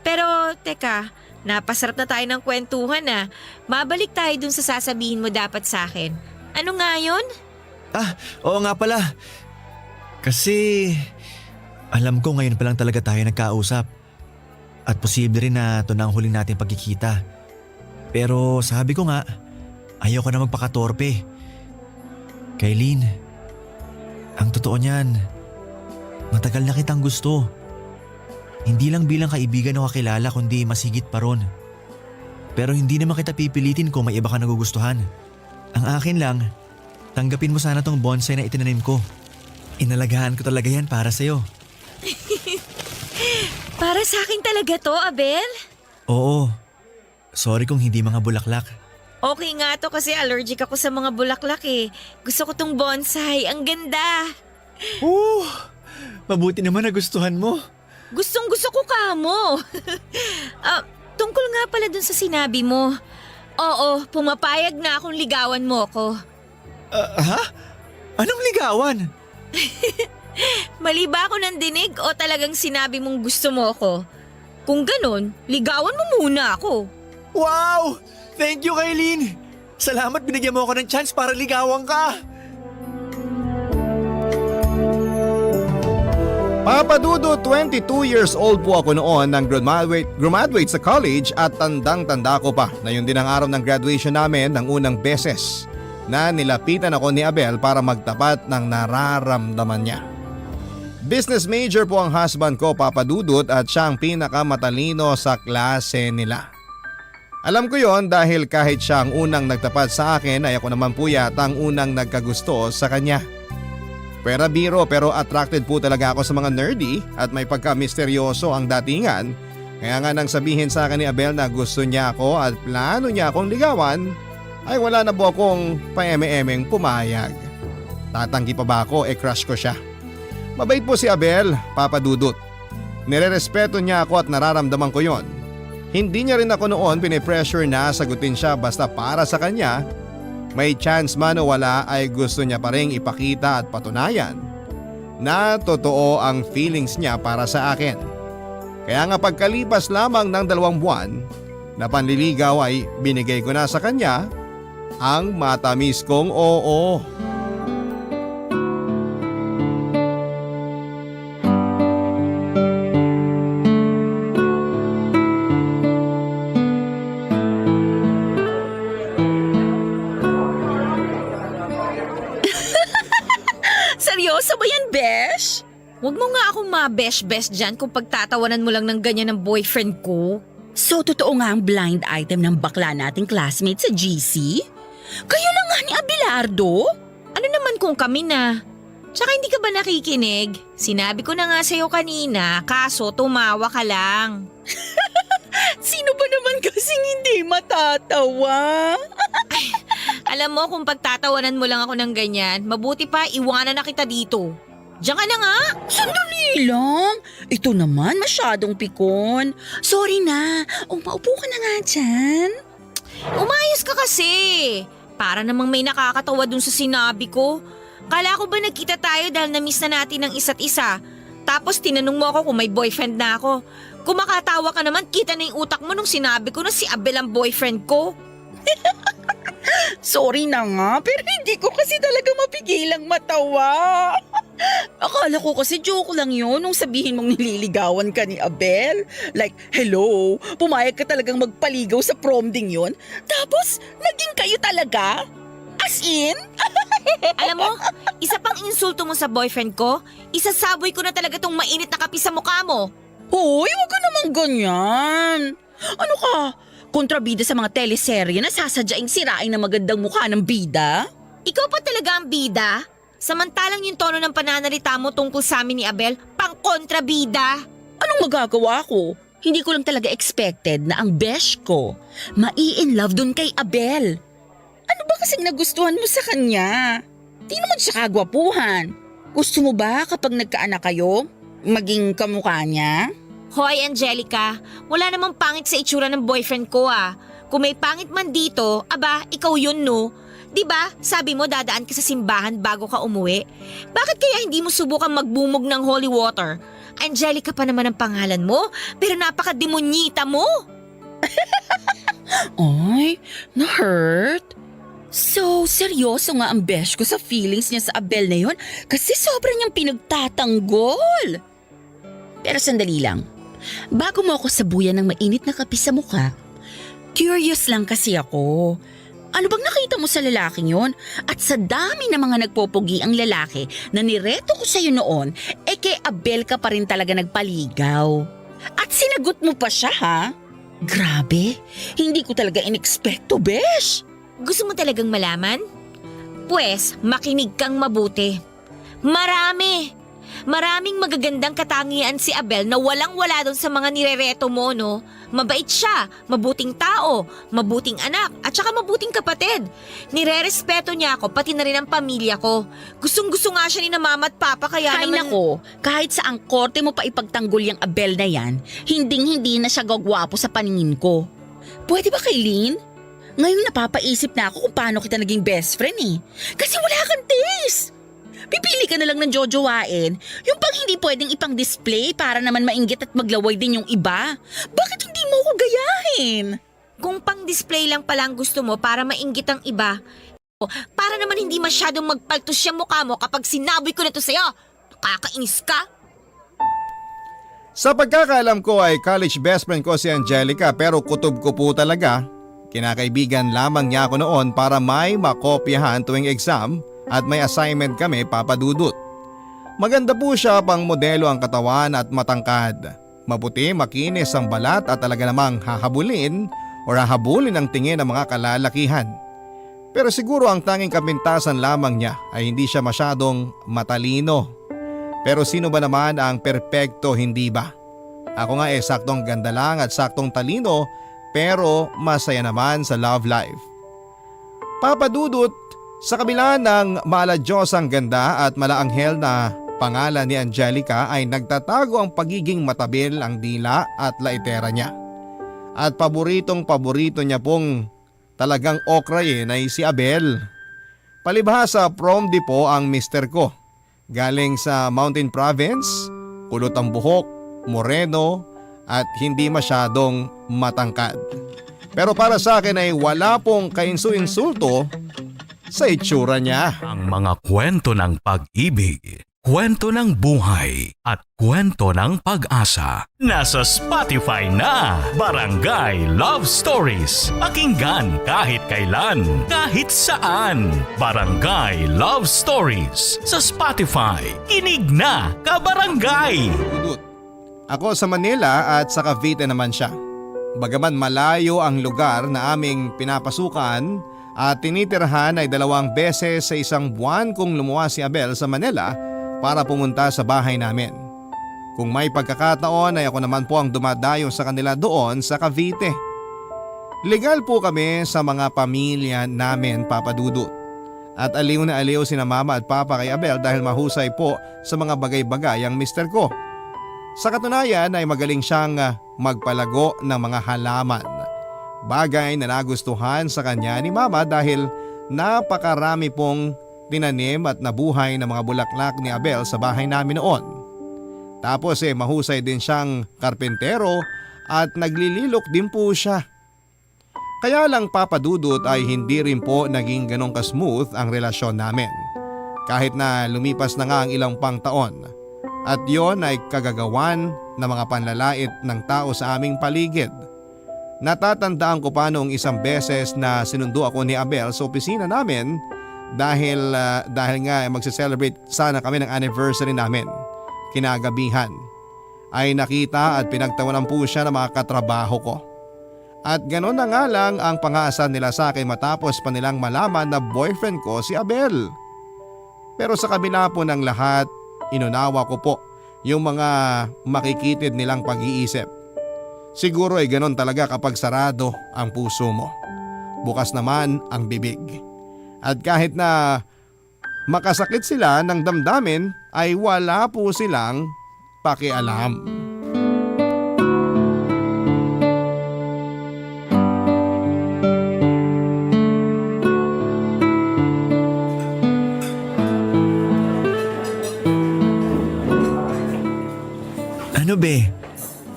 Pero teka, napasarap na tayo ng kwentuhan ah. Mabalik tayo dun sa sasabihin mo dapat sa akin. Ano nga yun? Oo nga pala. Kasi alam ko ngayon pa lang talaga tayo nagkausap. At posible rin na ito na ang huling natin pagkikita. Pero sabi ko nga, ayoko na magpakatorpe. Kaylin, ang totoo niyan, matagal na kitang gusto. Hindi lang bilang kaibigan o kakilala kundi masigit pa ron. Pero hindi naman kita pipilitin kung may iba ka nagugustuhan. Ang akin lang, tanggapin mo sana tong bonsai na itinanim ko. Inalagaan ko talaga yan para sa'yo. Para sa akin talaga to, Abel? Oo. Sorry kung hindi mga bulaklak. Okay nga to kasi allergic ako sa mga bulaklak eh. Gusto ko tong bonsai. Ang ganda. Mabuti naman nagustuhan mo. Gustong gusto ko ka mo. Tungkol nga pala dun sa sinabi mo. Oo, pumapayag na akong ligawan mo ko. Ha? Anong ligawan? Mali ba ako ng dinig o talagang sinabi mong gusto mo ko? Kung ganun, ligawan mo muna ako. Wow! Thank you, Kaylin! Salamat binigyan mo ako ng chance para ligawan ka! Papa Dudu, 22 years old po ako noon nang graduate sa college at tandang-tanda ko pa na yun din ang araw ng graduation namin ng unang beses na nilapitan ako ni Abel para magtapat ng nararamdaman niya. Business major po ang husband ko, Papa Dudut, at siya ang pinakamatalino sa klase nila. Alam ko yon dahil kahit siya ang unang nagtapat sa akin ay ako naman po yata ang unang nagkagusto sa kanya. Pera biro pero attracted po talaga ako sa mga nerdy at may pagka-misteryoso ang datingan. Kaya nga nang sabihin sa akin ni Abel na gusto niya ako at plano niya akong ligawan, ay wala na po akong pa-eme-emeng pumayag. Tatanggi pa ba ako crush ko siya. Mabait po si Abel, Papa Dudut. Nirerespeto niya ako at nararamdaman ko yon. Hindi niya rin ako noon pinipressure na sagutin siya basta para sa kanya. May chance man o wala ay gusto niya pa rin ipakita at patunayan na totoo ang feelings niya para sa akin. Kaya nga pagkalipas lamang ng 2 buwan na panliligaw ay binigay ko na sa kanya ang matamis kong oo. Seryoso ba yan, Besh? Huwag mo nga akong ma-besh-besh dyan kung pagtatawanan mo lang ng ganyan ng boyfriend ko. So, totoo nga ang blind item ng bakla nating classmate sa GC? Kayo lang nga ni Abelardo? Ano naman kung kami na? Tsaka hindi ka ba nakikinig? Sinabi ko na nga sa'yo kanina, kaso tumawa ka lang. Sino ba naman kasing hindi matatawa? Alam mo kung pagtatawanan mo lang ako ng ganyan, mabuti pa iwanan na kita dito. Diyan ka na nga. Sandali lang. Ito naman masyadong pikon. Sorry na. Maupo ka na nga dyan. Umayos ka kasi. Para namang may nakakatawa dun sa sinabi ko. Kala ko ba nagkita tayo dahil na-miss na natin ang isa't isa? Tapos tinanong mo ako kung may boyfriend na ako. Kung makatawa ka naman, kita na yung utak mo nung sinabi ko na si Abel ang boyfriend ko. Sorry na nga, pero hindi ko kasi talaga mapigilang matawa. Akala ko kasi joke lang yun nung sabihin mong nililigawan ka ni Abel. Like, hello, pumayag ka talagang magpaligaw sa prom ding yun? Tapos, naging kayo talaga? As in? Alam mo, isa pang insulto mo sa boyfriend ko, isasaboy ko na talaga tong mainit na kape sa mukha mo. Hoy, wag ka naman ganyan. Ano ka? Kontrabida sa mga teleserye na sasadyaing sirain ng magandang mukha ng bida? Ikaw pa talaga ang bida? Samantalang yung tono ng pananalita mo tungkol sa amin ni Abel, pang kontrabida. Anong magagawa ko? Hindi ko lang talaga expected na ang besh ko mai-in love dun kay Abel. Ano ba kasing nagustuhan mo sa kanya? Di naman siya kagwapuhan. Gusto mo ba kapag nagkaanak kayo, maging kamukha niya? Hoy, Angelica, wala namang pangit sa itsura ng boyfriend ko ah. Kung may pangit man dito, aba, ikaw yun no. 'Di ba? Sabi mo dadaan ka sa simbahan bago ka umuwi. Bakit kaya hindi mo subukan magbumog ng holy water? Angelica pa naman ang pangalan mo, pero napaka-demonyita mo. Ay, na-hurt? So, seryoso nga ang besh ko sa feelings niya sa Abel na yon kasi sobrang niyang pinagtatanggol. Pero sandali lang, bago mo ako sabuyan ng mainit na kape sa mukha, curious lang kasi ako. Ano bang nakita mo sa lalaking yon? At sa dami ng mga nagpopogi ang lalaki na nireto ko sa'yo noon, kay Abel ka pa rin talaga nagpaligaw. At sinagot mo pa siya ha? Grabe, hindi ko talaga inexpecto, besh. Gusto mo talagang malaman? Pwes, makinig kang mabuti. Maraming magagandang katangian si Abel na walang-wala doon sa mga nirereto mo, no? Mabait siya, mabuting tao, mabuting anak, at saka mabuting kapatid. Nirerespeto niya ako, pati na rin ang pamilya ko. Gustong-gusto nga siya ni na mama at papa, kaya Ay naman... nako, kahit sa ang korte mo pa ipagtanggol yung Abel na yan, hinding-hindi na siya gagwapo sa paningin ko. Pwede ba kay Lynn? Ngayon napapaisip na ako kung paano kita naging best friend eh. Kasi wala kang taste. Pipili ka na lang ng jojowain, yung pang hindi pwedeng ipang-display para naman mainggit at maglaway din yung iba. Bakit hindi mo ko gayahin? Kung pang-display lang pala ang gusto mo para mainggit ang iba, para naman hindi masyadong magpaltos yung mukha mo kapag sinabi ko na to sa'yo, nakakainis ka. Sa pagkakaalam ko ay college best friend ko si Angelica pero kutob ko po talaga. Kinakaibigan lamang niya ako noon para may makopyahan tuwing exam at may assignment kami papadudot. Maganda po siya pang modelo ang katawan at matangkad. Maputi, makinis ang balat at talaga namang hahabulin o hahabulin ang tingin ng mga kalalakihan. Pero siguro ang tanging kapintasan lamang niya ay hindi siya masyadong matalino. Pero sino ba naman ang perpekto, hindi ba? Ako nga saktong ganda lang at saktong talino pero masaya naman sa love life. Papadudot, sa kabila ng maladyosang ganda at malaanghel na pangalan ni Angelica ay nagtatago ang pagiging matabil ang dila at laitera niya. At paborito niya pong talagang okrayin ay si Abel. Palibhasa prom di po ang mister ko. Galing sa Mountain Province, kulot ang buhok, moreno at hindi masyadong matangkad. Pero para sa akin ay wala pong kainsu-insulto sa itsura niya. Ang mga kwento ng pag-ibig, kwento ng buhay at kwento ng pag-asa. Nasa Spotify na, Barangay Love Stories. Pakinggan kahit kailan, kahit saan. Barangay Love Stories sa Spotify. Kinig na, kabarangay! Ako sa Manila at sa Cavite naman siya. Bagaman malayo ang lugar na aming pinapasukan at tinitirhan ay 2 beses sa isang buwan kung lumuwas si Abel sa Manila para pumunta sa bahay namin. Kung may pagkakataon ay ako naman po ang dumadayo sa kanila doon sa Cavite. Legal po kami sa mga pamilya namin, papadudot. At aliw na aliw sina mama at papa kay Abel dahil mahusay po sa mga bagay-bagay ang mister ko. Sa katunayan ay magaling siyang magpalago ng mga halaman. Bagay na nagustuhan sa kanya ni mama dahil napakarami pong tinanim at nabuhay ng mga bulaklak ni Abel sa bahay namin noon. Tapos mahusay din siyang karpentero at naglililok din po siya. Kaya lang papadudot ay hindi rin po naging ganong ka-smooth ang relasyon namin. Kahit na lumipas na nga ang ilang pang taon. At yon ay kagagawan ng mga panlalait ng tao sa aming paligid. Natatandaan ko pa noong isang beses na sinundo ako ni Abel sa opisina namin dahil nga magse-celebrate sana kami ng anniversary namin. Kinagabihan ay nakita at pinagtawanan po siya ng mga katrabaho ko. At ganoon na nga lang ang pang-aasar nila sa akin matapos pa nilang malaman na boyfriend ko si Abel. Pero sa kabila po ng lahat, inunawa ko po yung mga makikitid nilang pag-iisip. Siguro ay ganon talaga kapag sarado ang puso mo. Bukas naman ang bibig. At kahit na makasakit sila ng damdamin ay wala po silang pakialam. Ano be?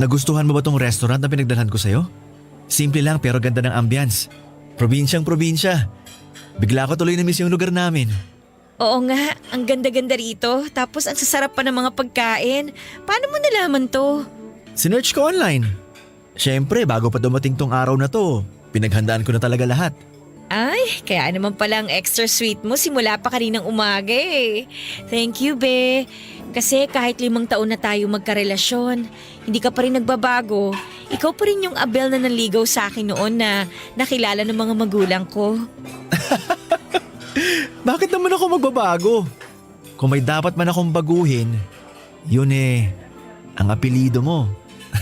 Nagustuhan mo ba tong restaurant na pinagdalhan ko sa'yo? Simple lang pero ganda ng ambience. Probinsyang probinsya. Bigla ko tuloy na-miss yung lugar namin. Oo nga, ang ganda-ganda rito. Tapos ang sasarap pa ng mga pagkain. Paano mo nalaman to? Sinearch ko online. Siyempre, bago pa dumating tong araw na to, pinaghandaan ko na talaga lahat. Ay, kaya naman pala ang extra sweet mo simula pa kaninang umaga eh. Thank you, be. Kasi kahit 5 taon na tayo magkarelasyon, hindi ka pa rin nagbabago. Ikaw pa rin yung Abel na nanligaw sa akin noon na nakilala ng mga magulang ko. Bakit naman ako magbabago? Kung may dapat man akong baguhin, yun ang apelido mo.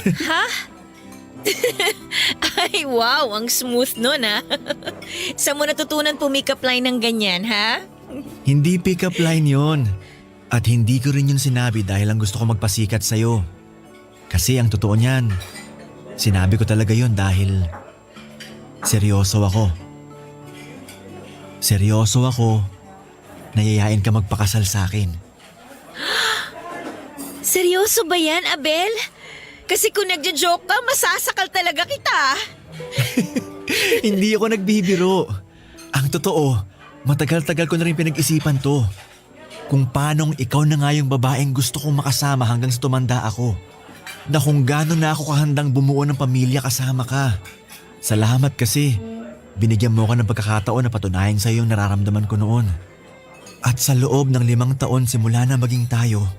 Ha? Ay, wow, ang smooth nun ha. Saan mo natutunan pumikap line ng ganyan, ha? Hindi pick-up line yun. At hindi ko rin yun sinabi dahil lang gusto ko magpasikat sa'yo. Kasi ang totoo niyan, sinabi ko talaga yun dahil seryoso ako. Seryoso ako, nayayain ka magpakasal sa akin. Seryoso ba yan, Abel? Kasi kung nagja-joke ka, masasakal talaga kita. Hindi ako nagbibiro. Ang totoo, matagal-tagal ko na rin pinag-isipan to. Kung paanong ikaw na nga yung babaeng gusto kong makasama hanggang sa tumanda ako. Na kung gano'n na ako kahandang bumuo ng pamilya kasama ka. Salamat kasi binigyan mo ka ng pagkakataon na patunayan sa iyo yung nararamdaman ko noon. At sa loob ng 5 taon simula na maging tayo,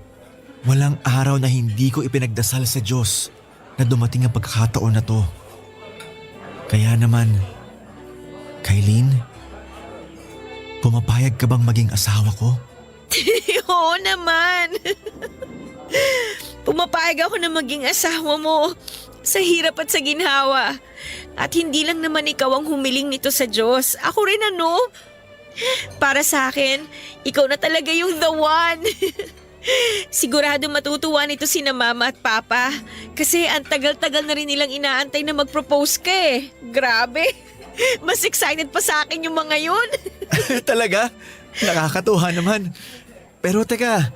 walang araw na hindi ko ipinagdasal sa Diyos na dumating ang pagkakataon na to. Kaya naman, Kylene, pumapayag ka bang maging asawa ko? Oo naman. Pumapayag ako na maging asawa mo sa hirap at sa ginhawa. At hindi lang naman ikaw ang humiling nito sa Diyos. Ako rin ano? Para sa akin, ikaw na talaga yung the one. Sigurado matutuwa nito sina mama at papa. Kasi ang tagal-tagal na rin nilang inaantay na mag-propose ka eh. Grabe. Mas excited pa sa akin yung mga yun. Talaga? Nakakatuwa naman. Pero teka,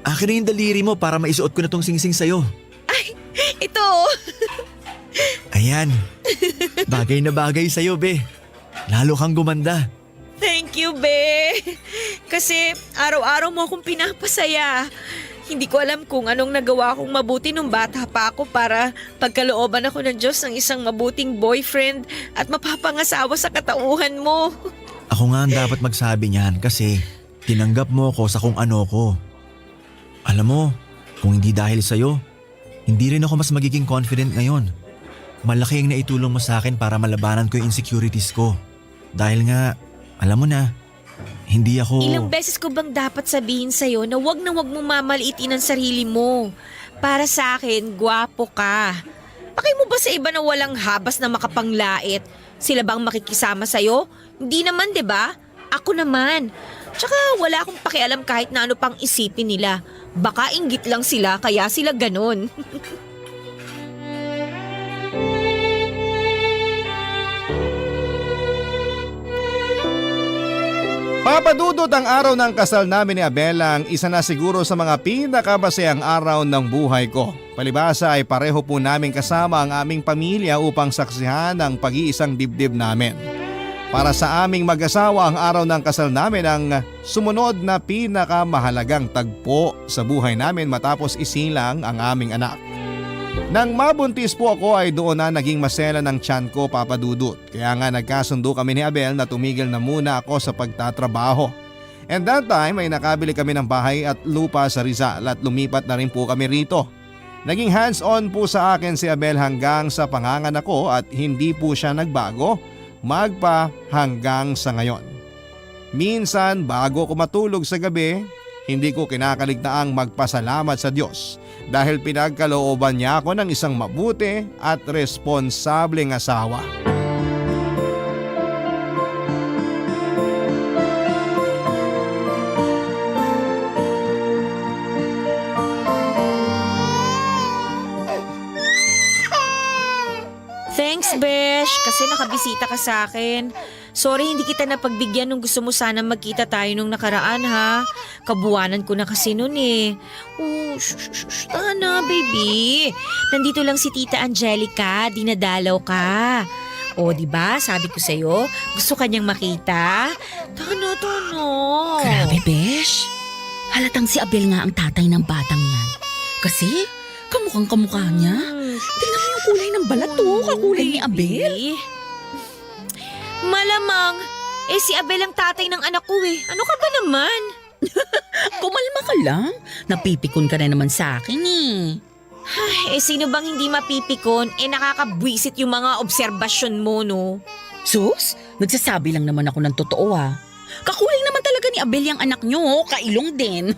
akin na yung daliri mo para maisuot ko na tong singsing sa'yo. Ay, ito. Ayan, bagay na bagay sa'yo, be. Lalo kang gumanda. Thank you, be. Kasi araw-araw mo akong pinapasaya. Hindi ko alam kung anong nagawa kong mabuti nung bata pa ako para pagkalooban ako ng Diyos ng isang mabuting boyfriend at mapapangasawa sa katauhan mo. Ako nga ang dapat magsabi niyan kasi tinanggap mo ako sa kung ano ko. Alam mo, kung hindi dahil sa'yo, hindi rin ako mas magiging confident ngayon. Malaki ang naitulong mo sa akin para malabanan ko yung insecurities ko. Dahil nga, alam mo na, hindi ako… Ilang beses ko bang dapat sabihin sa'yo na wag mo mamaliitin ang sarili mo. Para sa akin, gwapo ka. Pakay mo ba sa iba na walang habas na makapanglait? Sila bang makikisama sa'yo? Hindi naman, 'di ba? Ako naman. Tsaka wala akong pakialam kahit na ano pang isipin nila. Baka inggit lang sila kaya sila ganun. Papadudot ang araw ng kasal namin ni Abel ang isa na siguro sa mga pinakamasayang araw ng buhay ko. Palibasa ay pareho po namin kasama ang aming pamilya upang saksihan ang pag-iisang dibdib namin. Para sa aming mag-asawa, ang araw ng kasal namin ang sumunod na pinakamahalagang tagpo sa buhay namin matapos isilang ang aming anak. Nang mabuntis po ako ay doon na naging masela ng tiyan ko, Papa Dudut. Kaya nga nagkasundo kami ni Abel na tumigil na muna ako sa pagtatrabaho. And that time ay nakabili kami ng bahay at lupa sa Rizal at lumipat na rin po kami rito. Naging hands-on po sa akin si Abel hanggang sa panganganak ko at hindi po siya nagbago magpa hanggang sa ngayon. Minsan bago ko matulog sa gabi, hindi ko kinakaligtaang magpasalamat sa Diyos dahil pinagkalooban niya ako ng isang mabuti at responsableng asawa. Thanks, Besh, kasi nakabisita ka sa akin. Sorry hindi kita napagbigyan nung gusto mo sana magkita tayo nung nakaraan ha. Kabuwanan ko na kasi nun eh. Oh, shh, Tana, baby. Nandito lang si Tita Angelica, dinadalaw ka. O, di ba? Sabi ko sa'yo, gusto kanyang makita. Tano. Grabe, Besh. Halatang si Abel nga ang tatay ng batang yan. Kasi, kamukhang kamukha niya. Tingnan mo yung kulay ng balat to, kakulay ni Abel. Baby. Malamang, si Abel ang tatay ng anak ko eh. Ano ka ba naman? Kumalma ka lang. Napipikon ka na naman sa akin eh. Sino bang hindi mapipikon? Nakakabwisit yung mga obserbasyon mo, no? Sus, nagsasabi lang naman ako ng totoo ah. Kakulay naman talaga ni Abel yung anak nyo, kailong din.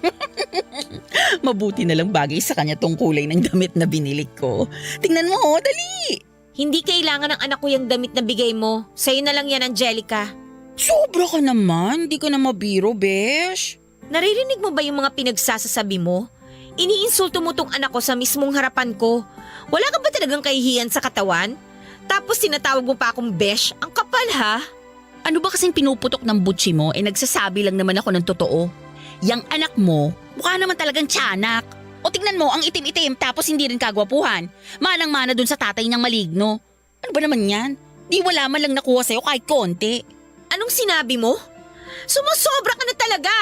Mabuti na lang bagay sa kanya tong kulay ng damit na binili ko. Tingnan mo, dali! Hindi kailangan ng anak ko yung damit na bigay mo. Sa'yo na lang yan, Angelica. Sobra ka naman, di ka na mabiro, Besh. Naririnig mo ba yung mga pinagsasasabi mo? Iniinsulto mo tong anak ko sa mismong harapan ko. Wala ka ba talagang kahihiyan sa katawan? Tapos tinatawag mo pa akong besh? Ang kapal ha? Ano ba kasing pinuputok ng butsi mo? Nagsasabi lang naman ako ng totoo. Yang anak mo, mukha naman talagang tiyanak. O tingnan mo, ang itim-itim tapos hindi rin kagwapuhan. Manang-mana dun sa tatay niyang maligno. Ano ba naman yan? Di wala man lang nakuha sa'yo kahit konti. Anong sinabi mo? Sumusobra ka na talaga.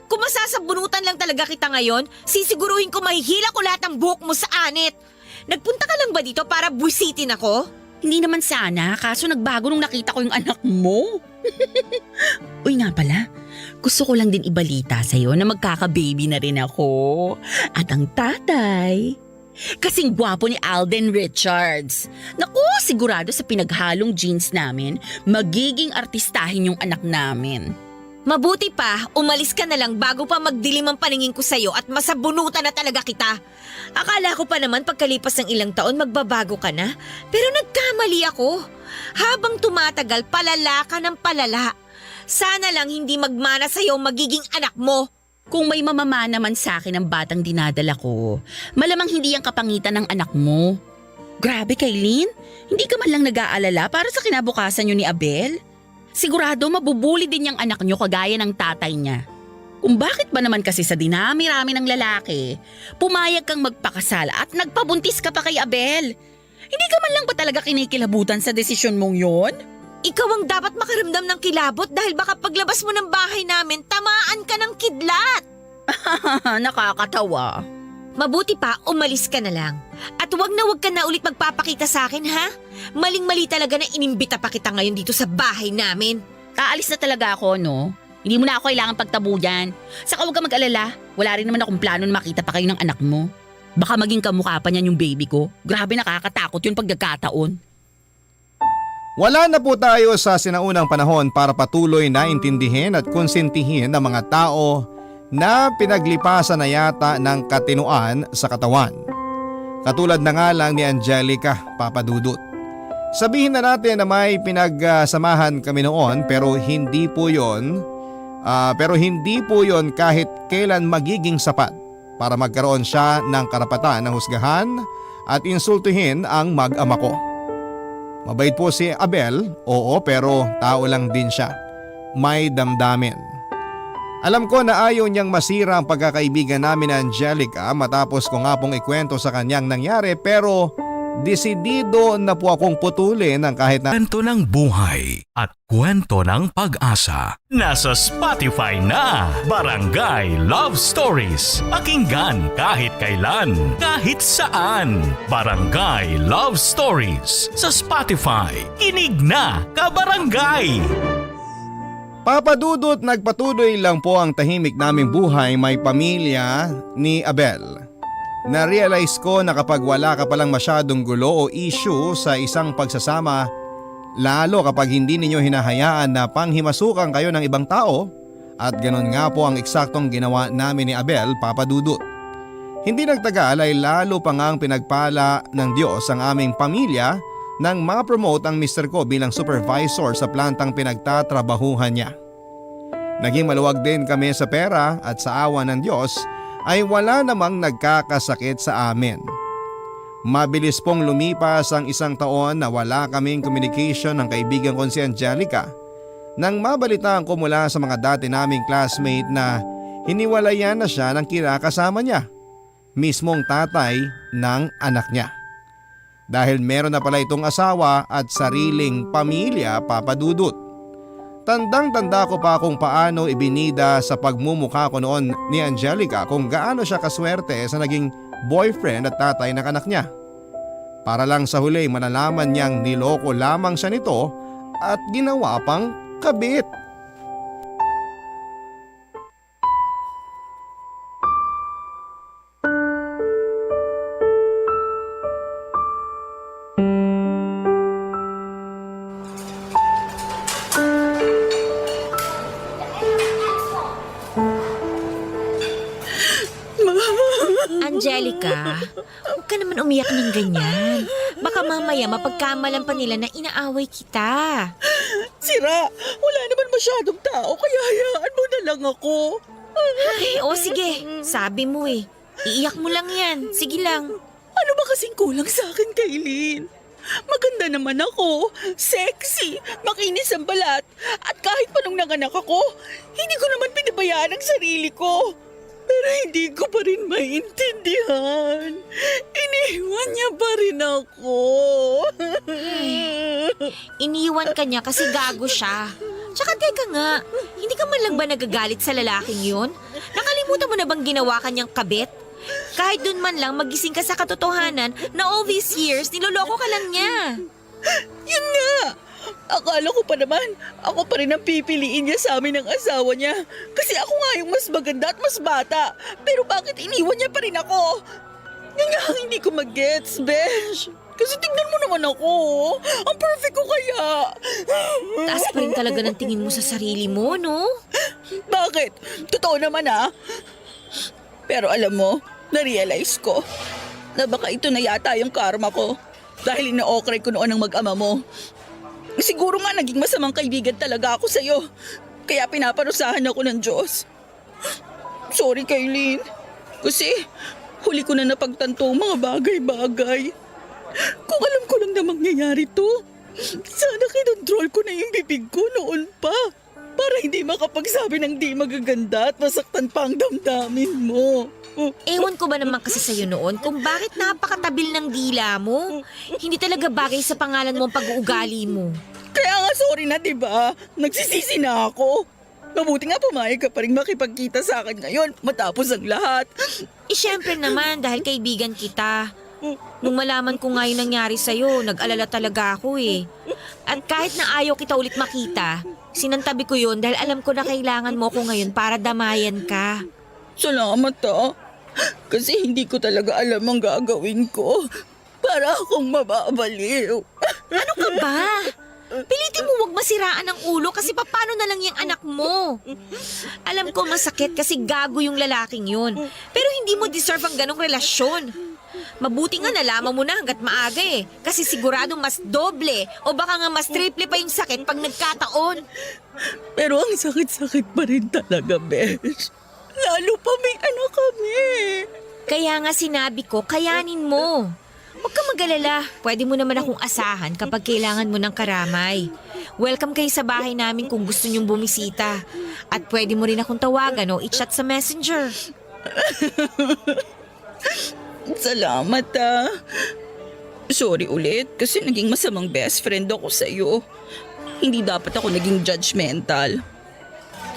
Kung masasabunutan lang talaga kita ngayon, sisiguruhin ko mahihila ko lahat ng buhok mo sa anit. Nagpunta ka lang ba dito para buwisitin ako? Hindi naman sana, kaso nagbago nung nakita ko yung anak mo. Uy nga pala, gusto ko lang din ibalita sa'yo na magkaka-baby na rin ako. At ang tatay, kasing gwapo ni Alden Richards. Naku, sigurado sa pinaghalong genes namin, magiging artistahin yung anak namin. Mabuti pa, umalis ka na lang bago pa magdilim ang paningin ko sa'yo at masabunutan na talaga kita. Akala ko pa naman pagkalipas ng ilang taon magbabago ka na, pero nagkamali ako. Habang tumatagal, palala ka ng palala. Sana lang hindi magmana sa'yo magiging anak mo. Kung may mamama naman sa akin ang batang dinadala ko, malamang hindi ang kapangitan ng anak mo. Grabe, Kaylin, hindi ka man lang nag-aalala para sa kinabukasan nyo ni Abel? Sigurado mabubuli din yung anak nyo kagaya ng tatay niya. Kung bakit ba naman kasi sa dinami-rami ng lalaki, pumayag kang magpakasal at nagpabuntis ka pa kay Abel? Hindi ka man lang ba talaga kinikilabutan sa desisyon mong yon? Ikaw ang dapat makaramdam ng kilabot dahil baka paglabas mo ng bahay namin, tamaan ka ng kidlat. Nakakatawa. Mabuti pa, umalis ka na lang. At wag ka na ulit magpapakita sa akin, ha? Maling-mali talaga na inimbita pa kita ngayon dito sa bahay namin. Aalis na talaga ako, no? Hindi mo na ako kailangan pagtabuyan. Saka huwag ka mag-alala. Wala rin naman akong plano na makita pa kayo ng anak mo. Baka maging kamukha pa niyan yung baby ko. Grabe, nakakatakot yun pag nagkataon. Wala na po tayo sa sinaunang panahon para patuloy na intindihin at konsentihin ng mga tao na pinaglipasan na yata ng katinuan sa katawan. Katulad na nga lang ni Angelica, Papa Dudut. Sabihin na natin na may pinagsamahan kami noon pero hindi po yon kahit kailan magiging sapat para magkaroon siya ng karapatan na husgahan at insultuhin ang mag-ama ko. Mabait po si Abel, oo, pero tao lang din siya. May damdamin. Alam ko na ayaw niyang masira ang pagkakaibigan namin ni Angelica matapos ko nga pong ikwento sa kanyang nangyari, pero desidido na po akong putulin ng kahit na Kwento ng buhay at kwento ng pag-asa. Nasa Spotify na, Barangay Love Stories. Pakinggan kahit kailan, kahit saan. Barangay Love Stories sa Spotify. Kinig na, kabarangay! Papa Dudut, nagpatuloy lang po ang tahimik naming buhay may pamilya ni Abel. Na-realize ko na kapag wala ka palang masyadong gulo o issue sa isang pagsasama, lalo kapag hindi ninyo hinahayaan na panghimasukan kayo ng ibang tao, at ganon nga po ang eksaktong ginawa namin ni Abel, Papa Dudut. Hindi nagtagal ay lalo pa ngang pinagpala ng Diyos ang aming pamilya nang ma-promote ang mister ko bilang supervisor sa plantang pinagtatrabahuhan niya. Naging maluwag din kami sa pera at sa awa ng Diyos ay wala namang nagkakasakit sa amin. Mabilis pong lumipas ang 1 taon na wala kaming communication ng kaibigan kong si Angelica nang mabalitaan ko mula sa mga dati naming classmate na hiniwalayan na siya ng kinakasama niya, mismong tatay ng anak niya. Dahil meron na pala itong asawa at sariling pamilya, Papa Dudut. Tandang-tanda ko pa kung paano ibinida sa pagmumukha ko noon ni Angelica kung gaano siya kaswerte sa naging boyfriend at tatay ng anak niya. Para lang sa huli malalaman niyang niloko lamang siya nito at ginawa pang kabit. Angelica, huwag ka naman umiyak ng ganyan. Baka mamaya mapagkamalan pa nila na inaaway kita. Sira, wala naman masyadong tao kaya hayaan mo na lang ako. Ay, o sige, sabi mo eh. Iiyak mo lang yan, sige lang. Ano ba kasing kulang sa akin, Kailin? Maganda naman ako, sexy, makinis ang balat, at kahit pa nung nanganak ako, hindi ko naman pinabayaan ang sarili ko. Pero hindi ko pa rin maintindihan. Iniwan niya pa rin ako. Iniwan ka niya kasi gago siya. Tsaka teka nga, hindi ka man lang ba nagagalit sa lalaking yun? Nakalimutan mo na bang ginawa kanyang kabit? Kahit dun man lang magising ka sa katotohanan na all these years niloloko ka lang niya. Yun nga! Akala ko pa naman, ako pa rin ang pipiliin niya sa amin ng asawa niya. Kasi ako nga yung mas maganda at mas bata. Pero bakit iniwan niya pa rin ako? Yan nga ang hindi ko mag-gets, besh. Kasi tingnan mo naman ako. Ang perfect ko kaya. Taas pa rin talaga ng tingin mo sa sarili mo, no? Bakit? Totoo naman Pero alam mo, na-realize ko na baka ito na yata yung karma ko. Dahil ina-okray ko noon ang mag-ama mo. Siguro nga naging masamang kaibigan talaga ako sa'yo. Kaya pinaparusahan ako ng Diyos. Sorry, Kailin. Kasi huli ko na napagtanto ang mga bagay-bagay. Kung alam ko lang na mangyayari to, sana kinontrol ko na yung bibig ko noon pa. Para hindi makapagsabi ng di magaganda at masaktan pa ang damdamin mo. Ewan ko ba naman kasi sa'yo noon kung bakit napakatabil ng dila mo. Hindi talaga bagay sa pangalan mo ang pag-uugali mo. Kaya nga sorry na, diba? Nagsisisi na ako. Mabuti nga pumayag ka pa rin makipagkita sa akin ngayon matapos ang lahat. Eh syempre naman dahil kaibigan kita. Nung malaman ko nga yung nangyari sa'yo, nag-alala talaga ako eh. At kahit na ayaw kita ulit makita, sinantabi ko yun dahil alam ko na kailangan mo ko ngayon para damayan ka. Salamat Kasi hindi ko talaga alam ang gagawin ko. Para akong mababaliw. Ano ka ba? Pilitin mo wag masiraan ang ulo kasi paano na lang yung anak mo. Alam ko masakit kasi gago yung lalaking yun. Pero hindi mo deserve ang ganong relasyon. Mabuti nga nalaman mo na hanggat maaga eh. Kasi sigurado mas doble o baka nga mas triple pa yung sakit pag nagkataon. Pero ang sakit-sakit pa rin talaga, besh. Lalo pa may anak kami. Kaya nga sinabi ko, kayanin mo. Huwag kang mag-alala. Pwede mo naman akong asahan kapag kailangan mo ng karamay. Welcome kayo sa bahay namin kung gusto niyong bumisita. At pwede mo rin akong tawagan o i-chat sa messenger. Salamat Sorry ulit kasi naging masamang best friend ako sa'yo. Hindi dapat ako naging judgmental.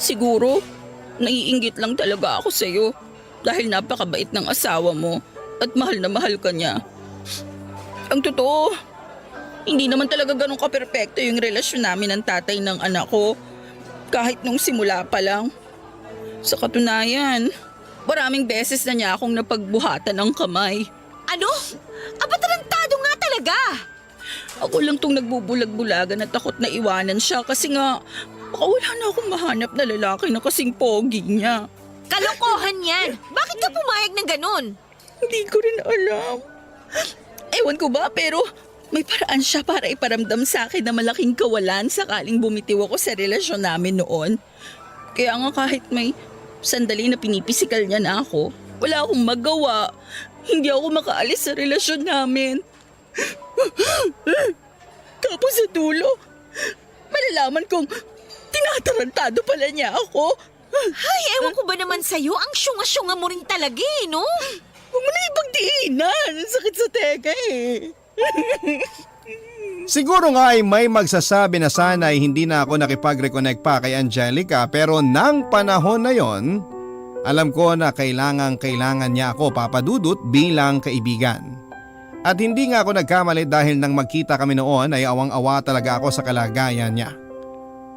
Siguro, naiinggit lang talaga ako sa'yo dahil napakabait ng asawa mo at mahal na mahal ka niya. Ang totoo, hindi naman talaga ganun ka-perpekto yung relasyon namin ng tatay ng anak ko kahit nung simula pa lang. Sa katunayan, maraming beses na niya akong napagbuhatan ng kamay. Ano? Aba tarantado nga talaga! Ako lang tong nagbubulag-bulagan at takot na iwanan siya kasi nga baka wala na akong mahanap na lalaki na kasing pogi niya. Kalokohan yan! Bakit ka pumayag ng ganun? Hindi ko rin alam. Ewan ko ba pero may paraan siya para iparamdam sa akin na malaking kawalan sakaling bumitiw ako sa relasyon namin noon. Kaya nga kahit may sandali na pinipisikal niya na ako, Wala akong magawa. Hindi ako makaalis sa relasyon namin. Tapos sa dulo, malalaman kong tinatarantado pala niya ako. Ay, ewan ko ba naman sa'yo? Ang syunga-syunga mo rin talaga no? Huwag mo na ibang diinan. Ang sakit sa teka Siguro nga ay may magsasabi na sana ay hindi na ako nakipag-reconnect pa kay Angelica, pero nang panahon na yon, alam ko na kailangan niya ako, Papa Dudut, bilang kaibigan. At hindi nga ako nagkamali dahil nang magkita kami noon ay awang-awa talaga ako sa kalagayan niya.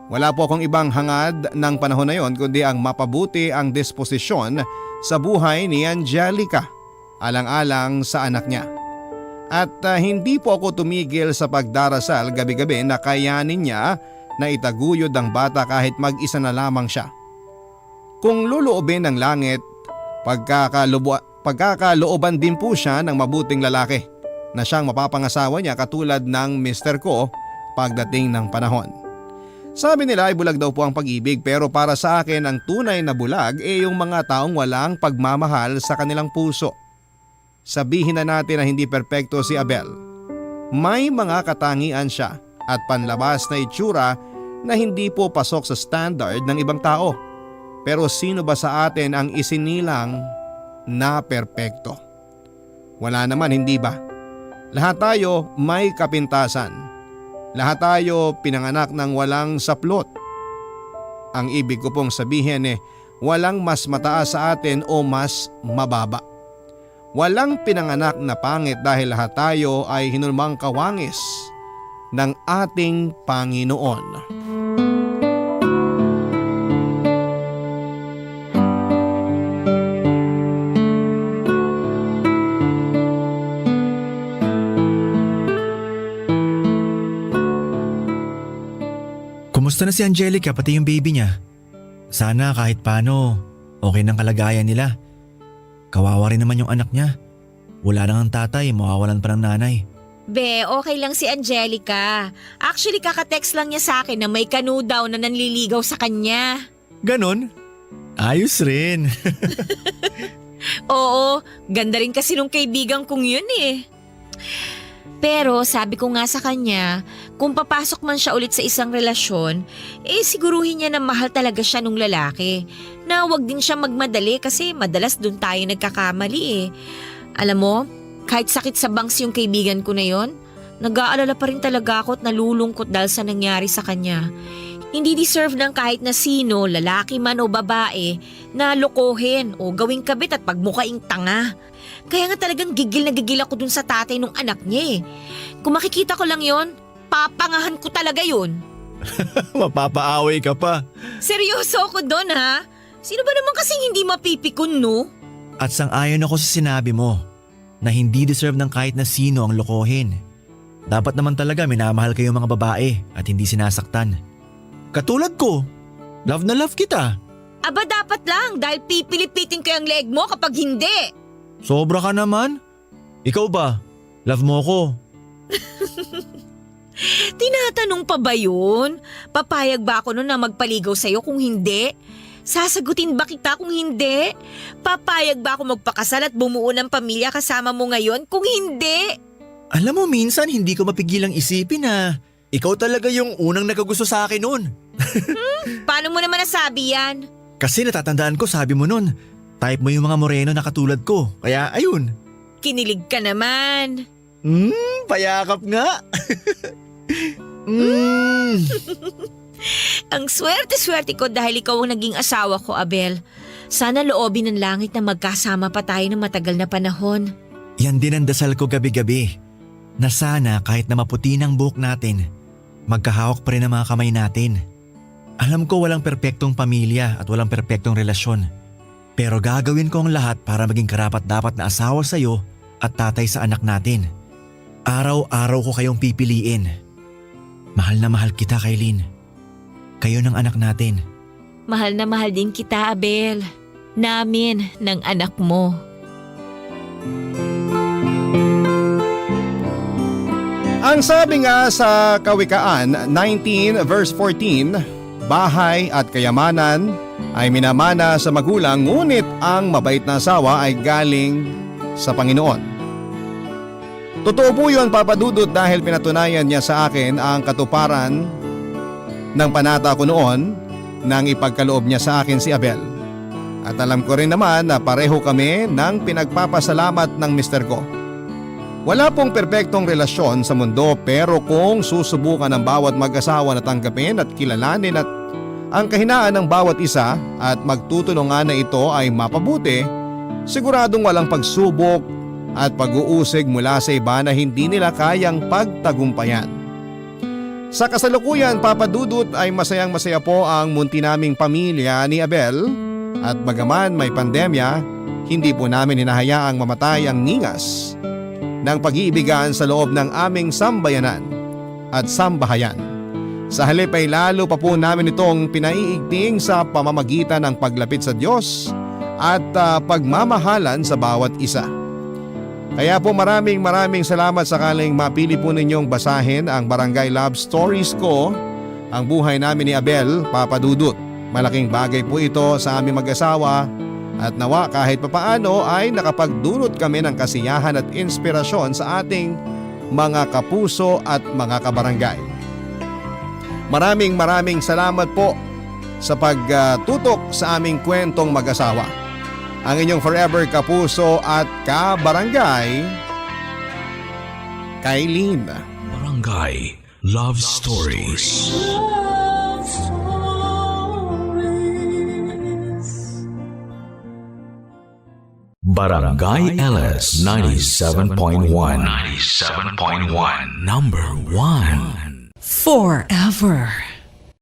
Wala po akong ibang hangad ng panahon na yon kundi ang mapabuti ang disposisyon sa buhay ni Angelica, alang-alang sa anak niya. At hindi po ako tumigil sa pagdarasal gabi-gabi na kayanin niya na itaguyod ang bata kahit mag-isa na lamang siya. Kung luluobin ng langit, pagkakalooban din po siya ng mabuting lalaki na siyang mapapangasawa niya katulad ng mister ko pagdating ng panahon. Sabi nila ay bulag daw po ang pag-ibig, pero para sa akin ang tunay na bulag ay yung mga taong walang pagmamahal sa kanilang puso. Sabihin na natin na hindi perpekto si Abel. May mga katangian siya at panlabas na itsura na hindi po pasok sa standard ng ibang tao. Pero sino ba sa atin ang isinilang na perpekto? Wala naman, hindi ba? Lahat tayo may kapintasan. Lahat tayo pinanganak ng walang saplot. Ang ibig ko pong sabihin walang mas mataas sa atin o mas mababa. Walang pinanganak na pangit dahil lahat tayo ay hinulmang kawangis ng ating Panginoon. Kumusta na si Angelica pati yung baby niya? Sana kahit paano okay ng kalagayan nila. Kawawa rin naman yung anak niya. Wala nang ang tatay, mawawalan pa ng nanay. Be, okay lang si Angelica. Actually, kakatext lang niya sa akin na may kanu daw na nanliligaw sa kanya. Ganon? Ayos rin. Oo, ganda rin kasi nung kaibigan kong yun Pero sabi ko nga sa kanya, kung papasok man siya ulit sa isang relasyon, siguruhin niya na mahal talaga siya nung lalaki. Na wag din siya magmadali kasi madalas dun tayo nagkakamali Alam mo, kahit sakit sa bangs yung kaibigan ko na yon, nag-aalala pa rin talaga ako at nalulungkot dahil sa nangyari sa kanya. Hindi deserve ng kahit na sino, lalaki man o babae, na lokohin o gawing kabit at pagmukaing tanga. Kaya nga talagang gigil na gigil ako dun sa tatay nung anak niya Kung makikita ko lang yon, papangahan ko talaga yun. Mapapaaway ka pa. Seryoso ako dun ha? Sino ba naman kasing hindi mapipikon no? At sang-ayon ako sa sinabi mo na hindi deserve ng kahit na sino ang lokohin. Dapat naman talaga minamahal kayo mga babae at hindi sinasaktan. Katulad ko, love na love kita. Aba dapat lang dahil pipilipitin ko yung leg mo kapag hindi. Sobra ka naman. Ikaw ba? Love mo ko. Tinatanong pa ba yun? Papayag ba ako nun na magpaligaw sa'yo kung hindi? Sasagutin ba kita kung hindi? Papayag ba ako magpakasal at bumuo ng pamilya kasama mo ngayon kung hindi? Alam mo, minsan hindi ko mapigilang isipin na ikaw talaga yung unang nagkagusto sa akin noon. Paano mo naman nasabi yan? Kasi natatandaan ko sabi mo noon, type mo yung mga moreno na katulad ko. Kaya ayun. Kinilig ka naman. Payakap nga. Ang swerte-swerte ko dahil ikaw ang naging asawa ko, Abel. Sana loobin ng langit na magkasama pa tayo ng matagal na panahon. Yan din ang dasal ko gabi-gabi. Na sana kahit na maputi ng buhok natin, magkahawak pa rin ang mga kamay natin. Alam ko walang perpektong pamilya at walang perpektong relasyon. Pero gagawin ko ang lahat para maging karapat-dapat na asawa sa'yo at tatay sa anak natin. Araw-araw ko kayong pipiliin. Mahal na mahal kita, Kailin. Kayo ng anak natin. Mahal na mahal din kita, Abel. Namin ng anak mo. Ang sabi nga sa Kawikaan 19 verse 14, bahay at kayamanan ay minamana sa magulang, ngunit ang mabait na asawa ay galing sa Panginoon. Totoo po yun, Papa Dudut, dahil pinatunayan niya sa akin ang katuparan ng panata ko noon nang ipagkaloob niya sa akin si Abel. At alam ko rin naman na pareho kami ng pinagpapasalamat ng mister ko. Wala pong perpektong relasyon sa mundo, pero kung susubukan ng bawat mag-asawa na tanggapin at kilalanin at ang kahinaan ng bawat isa at magtutulungan na ito ay mapabuti, siguradong walang pagsubok at pag-uusig mula sa iba na hindi nila kayang pagtagumpayan. Sa kasalukuyan, Papa Dudut, ay masayang-masaya po ang munti naming pamilya ni Abel at bagaman may pandemya, hindi po namin hinahayaang mamatay ang ningas ng pag-iibigan sa loob ng aming sambayanan at sambahayan. Sa halip ay lalo pa po namin itong pinaiigting sa pamamagitan ng paglapit sa Diyos at pagmamahalan sa bawat isa. Kaya po maraming salamat sakaling mapili po ninyong basahin ang Barangay Love Stories ko, ang buhay namin ni Abel, Papa Dudut. Malaking bagay po ito sa aming mag-asawa at nawa kahit papaano ay nakapagdulot kami ng kasiyahan at inspirasyon sa ating mga kapuso at mga kabarangay. Maraming salamat po sa pagtutok sa aming kwentong mag-asawa. Ang inyong forever kapuso at kabarangay, Kailin. Barangay Love Stories. Love Stories. Barangay LS 97.1. 97.1. Number 1. Forever.